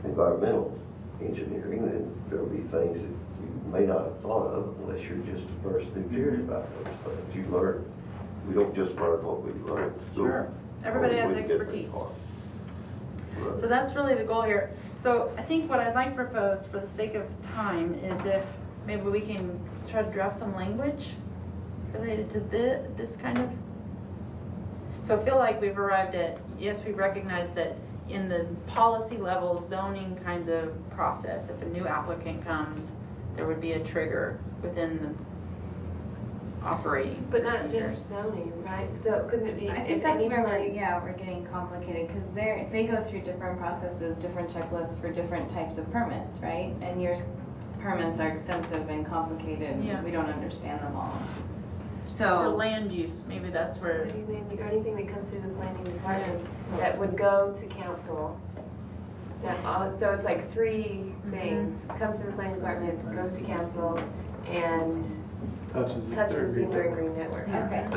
Speaker 11: environmental engineering, then there'll be things that you may not have thought of unless you're just a person who cared about those things. You learn, we don't just learn what we learn in school.
Speaker 2: Sure. Everybody has
Speaker 11: Only with different
Speaker 2: expertise.
Speaker 11: parts.
Speaker 2: So that's really the goal here. So I think what I'd like to propose for the sake of time is if maybe we can try to draft some language related to this kind of. So I feel like we've arrived at, yes, we recognize that in the policy level zoning kinds of process, if a new applicant comes, there would be a trigger within the operating
Speaker 6: But not
Speaker 2: procedures.
Speaker 6: just zoning, right? So couldn't it be?
Speaker 9: I think
Speaker 6: if
Speaker 9: that's where
Speaker 6: anybody-
Speaker 9: we're getting complicated, because they go through different processes, different checklists for different types of permits, right? And your permits are extensive and complicated,
Speaker 2: Yeah.
Speaker 9: and we don't understand them all.
Speaker 2: For
Speaker 9: So,
Speaker 2: land use, maybe that's where.
Speaker 6: Anything that comes through the planning department that would go to council. So it's like three things. Comes to the planning department, goes to council, and touches the enduring green network.
Speaker 9: Okay.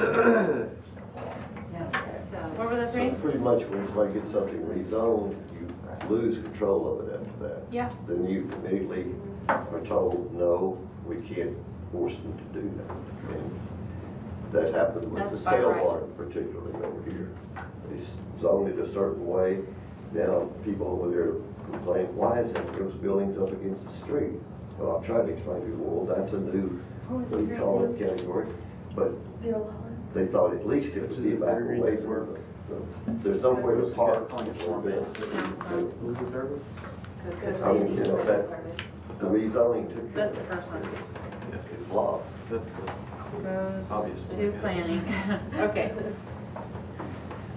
Speaker 2: So, what were the three?
Speaker 11: So pretty much when somebody gets something rezoned, you lose control of it after that.
Speaker 2: Yeah.
Speaker 11: Then you immediately are told, no, we can't force them to do that. And that happened with
Speaker 2: That's
Speaker 11: the
Speaker 2: by
Speaker 11: sale
Speaker 2: right.
Speaker 11: part particularly over here. They zoned it a certain way. Now people over there complain, why is that those buildings up against the street? Well, I've tried to explain to the world, that's a new, what do you call it, category? But they thought at least it would be back away from there's nowhere to park. I mean, you know, that, the rezoning took care
Speaker 2: That's
Speaker 11: of
Speaker 2: the
Speaker 11: it.
Speaker 2: first one.
Speaker 11: It's lost.
Speaker 12: That's the
Speaker 2: Goes
Speaker 12: obvious
Speaker 2: to
Speaker 12: one.
Speaker 2: planning. Okay.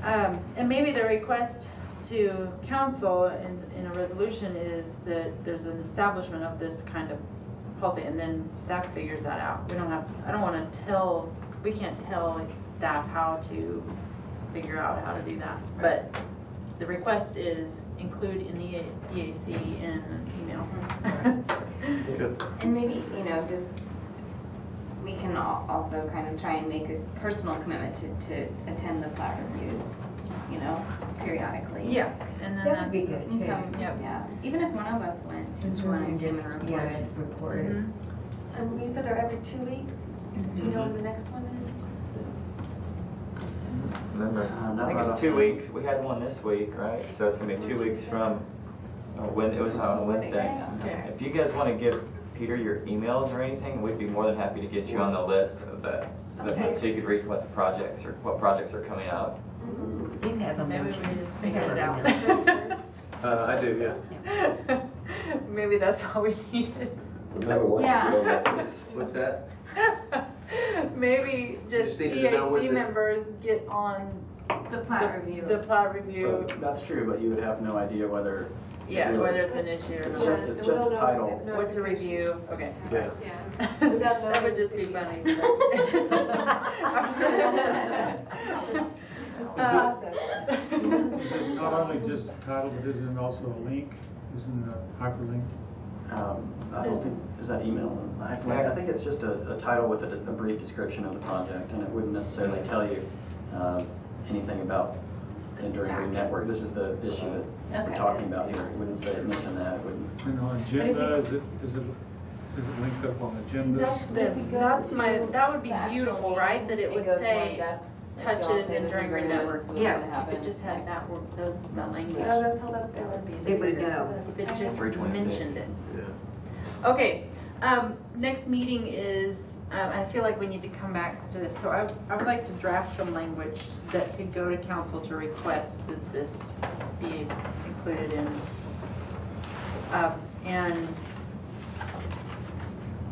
Speaker 2: And maybe the request to council in a resolution is that there's an establishment of this kind of policy, and then staff figures that out. We don't have, I don't want to tell, we can't tell staff how to figure out how to do that. But the request is include in the EAC in an email.
Speaker 12: Good.
Speaker 9: And maybe, you know, just, we can also kind of try and make a personal commitment to attend the plat reviews, you know, periodically.
Speaker 2: Yeah, and then
Speaker 10: That would
Speaker 2: that's.
Speaker 10: be good,
Speaker 9: You
Speaker 10: too.
Speaker 9: come, yeah, even if one of us went to each one and came and reported.
Speaker 10: Yeah, just report it.
Speaker 2: Mhm.
Speaker 6: You said they're every 2 weeks? Do you know when the next one is?
Speaker 3: Remember,
Speaker 5: not
Speaker 3: I think
Speaker 5: right
Speaker 3: it's
Speaker 5: off
Speaker 3: 2
Speaker 5: the-
Speaker 3: weeks. We had one this week, right? So it's gonna be 2 weeks from when it was on Wednesday.
Speaker 2: Okay.
Speaker 3: If you guys want to give Peter your emails or anything, we'd be more than happy to get you on the list of that, so you could read what the projects or what projects are coming out.
Speaker 10: You have them.
Speaker 2: Maybe we
Speaker 10: don't you?
Speaker 2: just figure it out.
Speaker 12: I do, yeah.
Speaker 2: Maybe that's all we needed.
Speaker 11: Remember what
Speaker 9: Yeah.
Speaker 11: you know, that's it.
Speaker 4: What's that?
Speaker 2: Maybe just
Speaker 4: Just needed to know when
Speaker 2: EAC
Speaker 4: the-
Speaker 2: members get on
Speaker 9: The plat review.
Speaker 2: the plat review.
Speaker 5: Well, that's true, but you would have no idea whether.
Speaker 2: Yeah, whether it's an issue or
Speaker 5: It's
Speaker 2: not.
Speaker 5: just, it's just a title.
Speaker 2: What to review, okay.
Speaker 12: Yeah.
Speaker 2: That would just be funny.
Speaker 7: Is it not only just a title, but isn't it also a link? Isn't a hyperlink?
Speaker 5: I don't think, is that email? I think it's just a title with a brief description of the project, and it wouldn't necessarily tell you anything about enduring green network. This is the issue that we're
Speaker 9: Okay.
Speaker 5: talking about here. It wouldn't say, mention that, it wouldn't.
Speaker 7: And on agenda, is it linked up on agendas?
Speaker 2: That's my, that would be beautiful, right? That it would
Speaker 6: goes more
Speaker 2: say
Speaker 6: in-depth.
Speaker 2: touches enduring green networks.
Speaker 10: Yeah.
Speaker 2: If it just had that, that language.
Speaker 6: Oh, that's held up
Speaker 2: That would be
Speaker 10: They would know.
Speaker 2: If it just
Speaker 3: 326.
Speaker 2: mentioned it.
Speaker 12: Yeah.
Speaker 2: Okay, next meeting is, I feel like we need to come back to this. So I would like to draft some language that could go to council to request that this be included in. And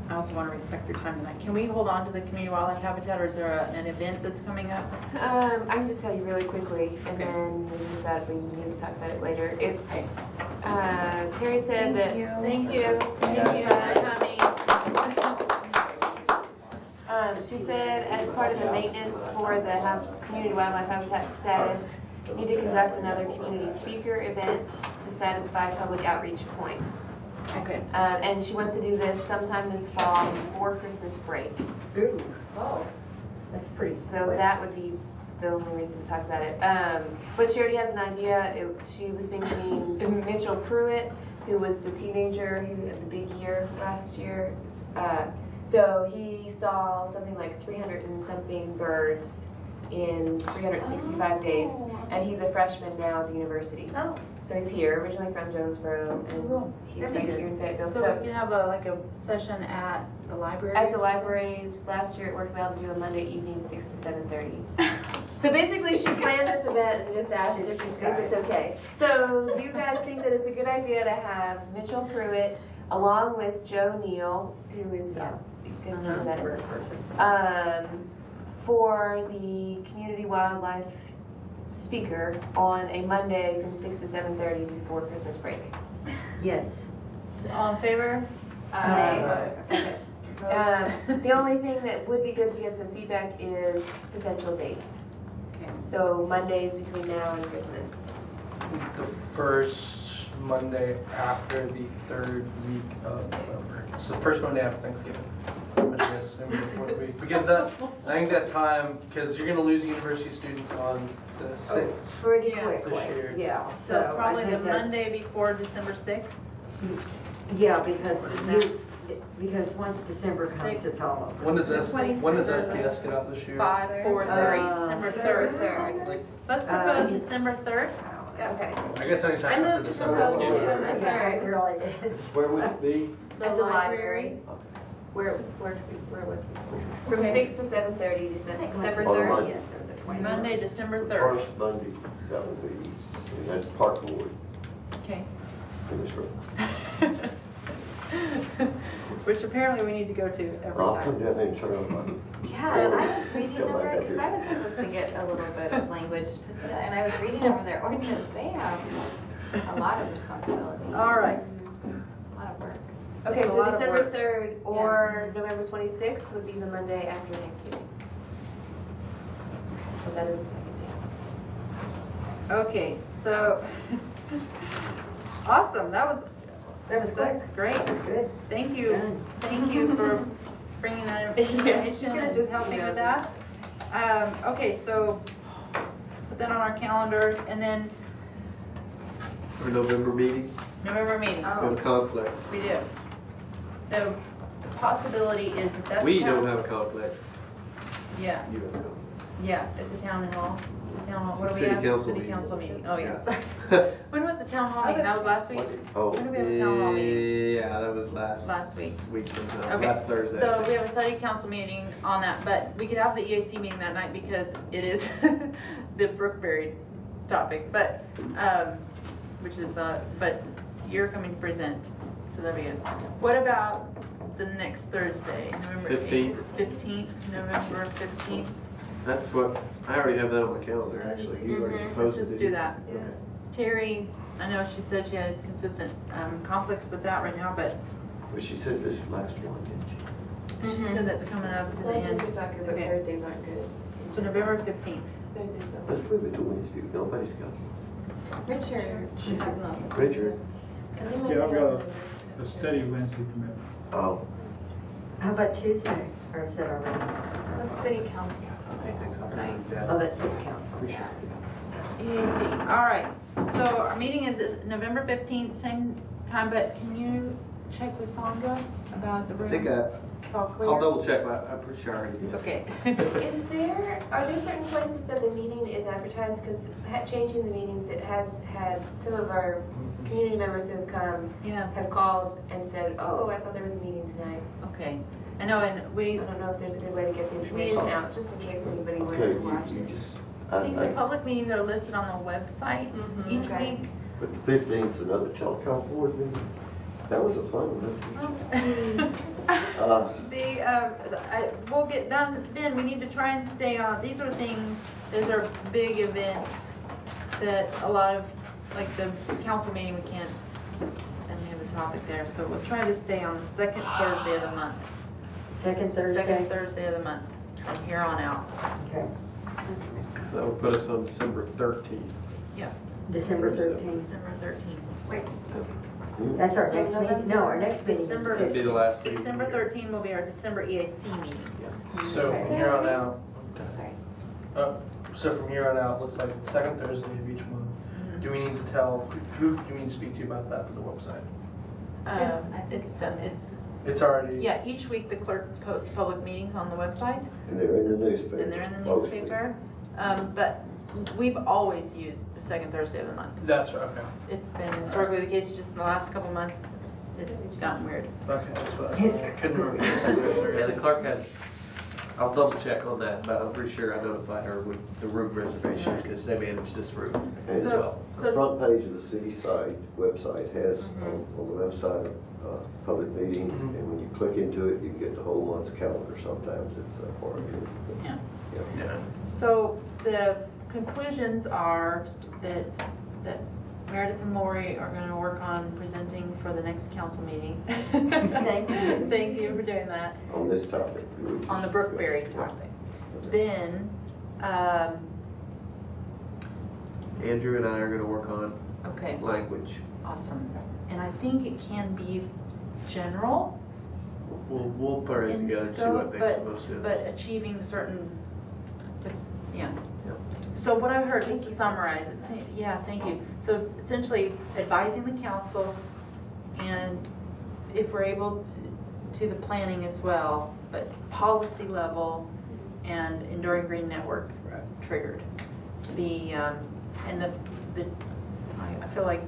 Speaker 2: I also want to respect your time tonight. Can we hold on to the community wildlife habitat, or is there an event that's coming up?
Speaker 6: I can just tell you really quickly, and then we can decide if we need to talk about it later. It's, Terry said that.
Speaker 2: Thank you. Thank you, honey.
Speaker 6: She said as part of the maintenance for the community wildlife habitat status, need to conduct another community speaker event to satisfy public outreach points.
Speaker 2: Okay.
Speaker 6: And she wants to do this sometime this fall before Christmas break.
Speaker 10: Ooh, oh, that's pretty.
Speaker 6: So
Speaker 10: quick.
Speaker 6: that would be the only reason to talk about it. But she already has an idea. She was thinking Mitchell Pruitt, who was the teenager who had the big year last year. So he saw something like 300 and something birds in 365 days, and he's a freshman now at the university.
Speaker 10: Oh.
Speaker 6: So he's here, originally from Jonesboro, and he's
Speaker 2: That'd be
Speaker 6: right
Speaker 2: good.
Speaker 6: here in Fayetteville.
Speaker 2: So we can have like a session at the library?
Speaker 6: At the library, last year it worked well to do a Monday evening, 6 to 7:30. So basically, she planned this event and just asked if it's okay. So do you guys think that it's a good idea to have Mitchell Pruitt along with Joe Neal, who is, you guys know who that is, for the community wildlife speaker on a Monday from 6 to 7:30 before Christmas break?
Speaker 10: Yes.
Speaker 2: All in favor?
Speaker 10: Aye.
Speaker 6: The only thing that would be good to get some feedback is potential dates.
Speaker 2: Okay.
Speaker 6: So Mondays between now and Christmas.
Speaker 12: The first
Speaker 8: Monday after the third week of November. So the first Monday after Thanksgiving. Which I guess maybe the fourth week. Because that, I think that time, because you're going to lose university students on the 6th.
Speaker 10: Pretty
Speaker 2: Yeah.
Speaker 10: quickly,
Speaker 8: This year.
Speaker 10: yeah.
Speaker 2: So
Speaker 10: I
Speaker 2: probably the
Speaker 10: think that's-
Speaker 2: Monday before December 6th?
Speaker 10: Yeah, because once December comes, it's all over.
Speaker 8: When does FPS get out this year?
Speaker 2: 5, 4, 3, December 3rd.
Speaker 6: Third.
Speaker 2: Let's propose
Speaker 10: it's-
Speaker 2: December 3rd.
Speaker 6: Okay.
Speaker 8: I guess
Speaker 6: I
Speaker 8: anytime after
Speaker 6: moved to
Speaker 8: December.
Speaker 6: propose
Speaker 8: is good.
Speaker 6: December
Speaker 10: Yeah, it
Speaker 6: 3rd.
Speaker 10: really is.
Speaker 11: Where would it be?
Speaker 6: At the library. Where was we? From
Speaker 2: Okay.
Speaker 6: 6 to 7:30, December
Speaker 11: On
Speaker 6: 30th.
Speaker 2: Monday, December 3rd.
Speaker 11: First Monday, that would be, and that's Park Board
Speaker 2: Okay.
Speaker 11: in this room.
Speaker 2: Which apparently we need to go to every
Speaker 11: I'll come
Speaker 2: time.
Speaker 11: down there and turn on my.
Speaker 9: Yeah, I was reading over it because I was supposed to get a little bit of language put together, and I was reading over their ordinance. They have a lot of responsibility.
Speaker 2: All right.
Speaker 9: A lot of work.
Speaker 6: Okay,
Speaker 2: It's a
Speaker 6: so
Speaker 2: lot of
Speaker 6: December
Speaker 2: work.
Speaker 6: 3rd or November 26th would be the Monday after Thanksgiving. So that is the second day.
Speaker 2: Okay, so, awesome,
Speaker 10: That was quick.
Speaker 2: that's great.
Speaker 10: Good.
Speaker 2: Thank you,
Speaker 10: Done.
Speaker 2: thank you for bringing that information and just helping with that. Okay, so put that on our calendars, and then
Speaker 4: Our November meeting,
Speaker 2: November meeting,
Speaker 4: we have a conflict.
Speaker 2: we do. The possibility is that that's.
Speaker 4: We
Speaker 2: the
Speaker 4: don't
Speaker 2: town-
Speaker 4: have a conflict.
Speaker 2: Yeah,
Speaker 4: You don't know.
Speaker 2: yeah, it's a town hall, it's a town hall, what do we
Speaker 4: City
Speaker 2: have?
Speaker 4: council
Speaker 2: City
Speaker 4: meeting.
Speaker 2: council meeting, oh yeah,
Speaker 4: Yeah.
Speaker 2: sorry. When was the town hall meeting, that was last week?
Speaker 11: Oh,
Speaker 2: When did we have a town hall meeting?
Speaker 4: Yeah, that was last
Speaker 2: week.
Speaker 4: sometime,
Speaker 2: Okay,
Speaker 4: last Thursday.
Speaker 2: So we have a study council meeting on that, but we could have the EAC meeting that night because it is the Brookberry topic, but, which is, but you're coming to present, so that'd be good. What about the next Thursday, November
Speaker 4: 15th.
Speaker 2: 15th, November 15th?
Speaker 4: That's what, I already have that on my calendar, actually. You already
Speaker 2: Let's
Speaker 4: proposed it.
Speaker 2: just
Speaker 4: didn't
Speaker 2: do
Speaker 4: you?
Speaker 2: that.
Speaker 4: Okay.
Speaker 2: Terry, I know she said she had consistent conflicts with that right now, but
Speaker 11: but she said this last one, didn't she?
Speaker 2: she said that's coming up in the
Speaker 6: Last
Speaker 2: end.
Speaker 6: week was not good, but
Speaker 2: Okay.
Speaker 6: Thursdays aren't good.
Speaker 2: So November 15th.
Speaker 6: Thursdays are.
Speaker 11: Let's move it to Wednesday. Nobody's got
Speaker 9: Richard has nothing.
Speaker 11: Richard.
Speaker 7: Yeah, I've got a steady Wednesday commitment.
Speaker 11: Oh,
Speaker 10: How about Tuesday? Or is that already?
Speaker 9: What's city council?
Speaker 10: Oh, that's city council.
Speaker 2: EAC. All right. So our meeting is November 15th, same time, but can you check with Sandra about the
Speaker 4: I
Speaker 2: room?
Speaker 4: think
Speaker 2: It's all clear?
Speaker 4: I'll double check, but I'm pretty sure I already did.
Speaker 2: Okay.
Speaker 6: Are there certain places that the meeting is advertised? Because changing the meetings, it has had some of our community members who have come,
Speaker 2: Yeah,
Speaker 6: have called and said, oh, I thought there was a meeting tonight.
Speaker 2: okay. I know, and
Speaker 6: I
Speaker 2: we,
Speaker 6: don't know if there's a good way to get the information out, just in case anybody wants
Speaker 11: okay,
Speaker 6: to watch
Speaker 11: you
Speaker 6: it.
Speaker 11: just,
Speaker 2: I think the
Speaker 11: I,
Speaker 2: public meetings are listed on the website each
Speaker 6: Okay.
Speaker 2: week.
Speaker 11: but the 15th's another telecom board meeting. That was a fun one.
Speaker 2: We'll get done, then we need to try and stay on, these are things, those are big events that a lot of, like the council meeting, we can't, and we have a topic there, so we'll try to stay on the second Thursday of the month.
Speaker 10: Second Thursday?
Speaker 2: Second Thursday of the month, from here on out.
Speaker 10: Okay.
Speaker 4: That will put us on December 13th.
Speaker 2: Yeah,
Speaker 10: December 13th.
Speaker 2: December 13th.
Speaker 6: Wait,
Speaker 10: That's our next meeting? No, our next meeting is the
Speaker 2: December-
Speaker 4: That'd be the
Speaker 10: 15th.
Speaker 4: last week.
Speaker 2: December 13th will be our December EAC meeting.
Speaker 8: So from here on out,
Speaker 6: sorry.
Speaker 8: so from here on out, looks like the second Thursday of each month. Do we need to tell, who do we need to speak to about that for the website?
Speaker 2: It's done,
Speaker 8: It's already.
Speaker 2: yeah, each week the clerk posts public meetings on the website,
Speaker 11: And they're in the newspaper.
Speaker 2: and they're in the
Speaker 11: mostly.
Speaker 2: newspaper. But we've always used the second Thursday of the month.
Speaker 8: That's right, okay.
Speaker 2: It's been historically the case, just in the last couple months, it's gotten weird.
Speaker 8: Okay, that's what I
Speaker 10: It's-
Speaker 8: couldn't remember.
Speaker 4: Yeah, the clerk has, I'll double check on that, but I'm pretty sure I notified her with the room reservation because they manage this room as
Speaker 11: And
Speaker 4: well.
Speaker 11: the front page of the city website has
Speaker 2: Mhm.
Speaker 11: on the left side public meetings,
Speaker 8: Mhm.
Speaker 11: and when you click into it, you get the whole month's calendar. Sometimes it's part of it.
Speaker 2: Yeah.
Speaker 11: Yeah.
Speaker 8: Yeah.
Speaker 2: So the conclusions are that Meredith and Lori are going to work on presenting for the next council meeting.
Speaker 10: Thank you.
Speaker 2: Thank you for doing that.
Speaker 11: On this topic. we were
Speaker 2: On the
Speaker 11: just
Speaker 2: Brookberry
Speaker 11: discussing.
Speaker 2: topic. Then,
Speaker 4: Andrew and I are gonna work on
Speaker 2: okay,
Speaker 4: language.
Speaker 2: awesome. And I think it can be general
Speaker 4: We'll put it
Speaker 2: in
Speaker 4: together and see what
Speaker 2: scope,
Speaker 4: makes the most sense.
Speaker 2: but achieving certain, yeah.
Speaker 4: Yep.
Speaker 2: So what I heard, just to summarize, yeah, thank you. So essentially advising the council, and if we're able to the planning as well, but policy level and Enduring Green Network triggered. I feel like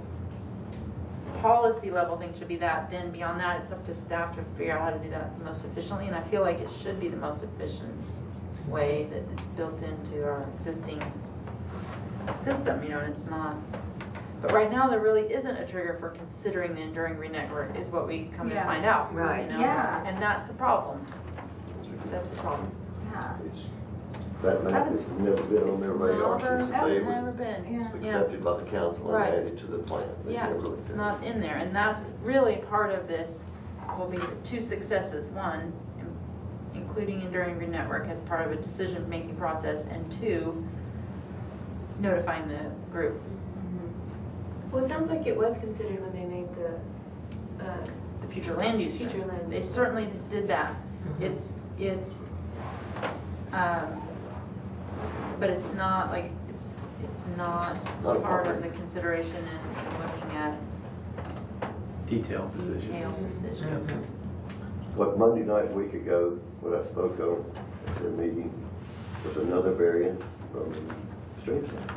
Speaker 2: policy level thing should be that, then beyond that, it's up to staff to figure out how to do that the most efficiently, and I feel like it should be the most efficient way that it's built into our existing system, you know, and it's not. But right now, there really isn't a trigger for considering the Enduring Green Network, is what we come to find out.
Speaker 10: Right.
Speaker 2: You know?
Speaker 9: Yeah.
Speaker 2: And that's a problem. That's a problem.
Speaker 9: Yeah.
Speaker 11: It's, that map has never been on their radar since
Speaker 2: That
Speaker 11: they
Speaker 2: was
Speaker 11: was
Speaker 2: never been.
Speaker 9: Yeah.
Speaker 11: accepted by the council and
Speaker 2: Right.
Speaker 11: added to the plan. They
Speaker 2: Yeah,
Speaker 11: never looked
Speaker 2: it's
Speaker 11: at it.
Speaker 2: not in there, and that's really part of this, will be two successes. One, including Enduring Green Network as part of a decision-making process, and two, notifying the group.
Speaker 6: Well, it sounds like it was considered when they made the,
Speaker 2: The future land use.
Speaker 6: Future land
Speaker 2: They
Speaker 6: use.
Speaker 2: certainly did that.
Speaker 10: Mhm.
Speaker 2: But it's not like, it's not
Speaker 11: Not a
Speaker 2: part
Speaker 11: part.
Speaker 2: of the consideration in looking at
Speaker 4: Detailed
Speaker 2: detailed
Speaker 4: decisions.
Speaker 2: decisions.
Speaker 11: What, Monday night, a week ago, what I spoke on at the meeting was another variance from the stream center.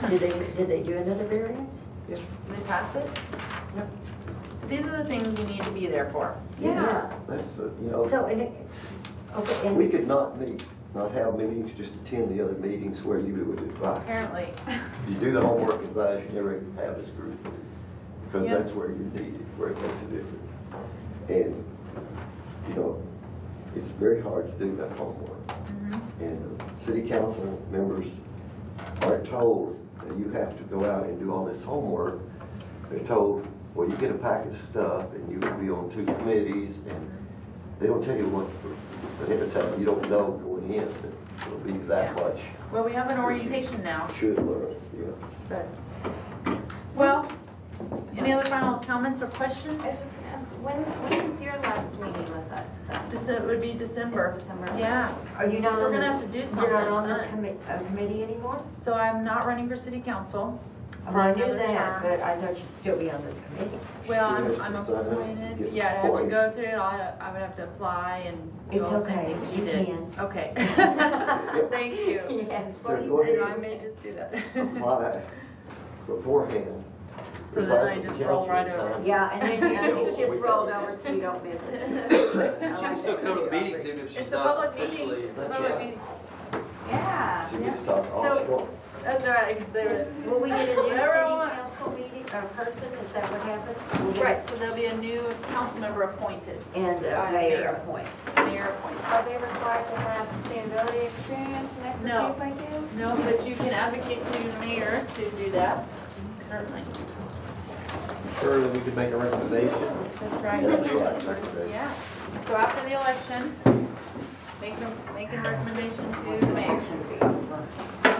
Speaker 10: Did they do another variance?
Speaker 2: Did they pass it?
Speaker 10: Yep.
Speaker 2: So these are the things we need to be there for.
Speaker 10: Yeah.
Speaker 11: That's, you know,
Speaker 10: So, and okay,
Speaker 11: we
Speaker 10: and
Speaker 11: could not meet, not have meetings, just attend the other meetings where you would advise.
Speaker 2: Apparently.
Speaker 11: You do the homework advice, you never have this group, because
Speaker 2: Yeah.
Speaker 11: that's where you're needed, where it makes a difference. And, you know, it's very hard to do that homework. And the city council members aren't told that you have to go out and do all this homework. They're told, well, you get a packet of stuff and you will be on 2 committees, and they don't tell you what, ahead of time, you don't know going in that it'll be that
Speaker 2: Yeah.
Speaker 11: much.
Speaker 2: Well, we have an orientation now,
Speaker 11: Should learn, yeah.
Speaker 2: but, well, any other final comments or questions?
Speaker 9: I was just gonna ask, when was your last meeting with us then?
Speaker 2: It would be December.
Speaker 9: It's December.
Speaker 2: Yeah.
Speaker 10: are you not
Speaker 2: So
Speaker 10: on
Speaker 2: we're
Speaker 10: this?
Speaker 2: gonna have to do
Speaker 10: You're not on
Speaker 2: something.
Speaker 10: this committee anymore?
Speaker 2: So I'm not running for city council.
Speaker 10: I knew
Speaker 2: Another
Speaker 10: that,
Speaker 2: term.
Speaker 10: but I thought you'd still be on this committee.
Speaker 2: Well,
Speaker 11: She has
Speaker 2: I'm
Speaker 11: to sign up and
Speaker 2: appointed,
Speaker 11: get
Speaker 2: yeah, I have to
Speaker 11: appointed.
Speaker 2: go through it, I would have to apply and do
Speaker 10: It's
Speaker 2: all the same
Speaker 10: okay,
Speaker 2: things
Speaker 10: you
Speaker 2: did.
Speaker 10: can.
Speaker 2: Okay. Thank you.
Speaker 10: Yes,
Speaker 11: So
Speaker 10: please.
Speaker 11: go
Speaker 2: And
Speaker 11: ahead.
Speaker 2: I may just do that.
Speaker 11: Apply beforehand.
Speaker 2: So then I just roll right over.
Speaker 10: Yeah, and then you just rolled over so you don't miss it.
Speaker 4: She can still come to meetings even if she's
Speaker 2: It's a
Speaker 4: not
Speaker 2: public meeting,
Speaker 4: officially.
Speaker 2: it's a public meeting.
Speaker 9: Yeah.
Speaker 11: She gets to talk all
Speaker 10: So-
Speaker 11: she wants.
Speaker 2: That's all right, I can say it.
Speaker 10: Will we get a new city
Speaker 2: Whatever I want.
Speaker 10: council meeting, or person, is that what happens? We'll get-
Speaker 2: Right, so there'll be a new council member appointed.
Speaker 10: And the
Speaker 2: By
Speaker 10: mayor
Speaker 2: mayor.
Speaker 10: appoints.
Speaker 2: Mayor appoints.
Speaker 9: Are they required to have sustainability experience and expertise
Speaker 2: No.
Speaker 9: like you?
Speaker 2: No, but you can advocate to the mayor to do that, certainly.
Speaker 4: Sure, that we could make a recommendation.
Speaker 2: That's right.
Speaker 11: That's right.
Speaker 2: Yeah, so after the election, make a recommendation to the mayor.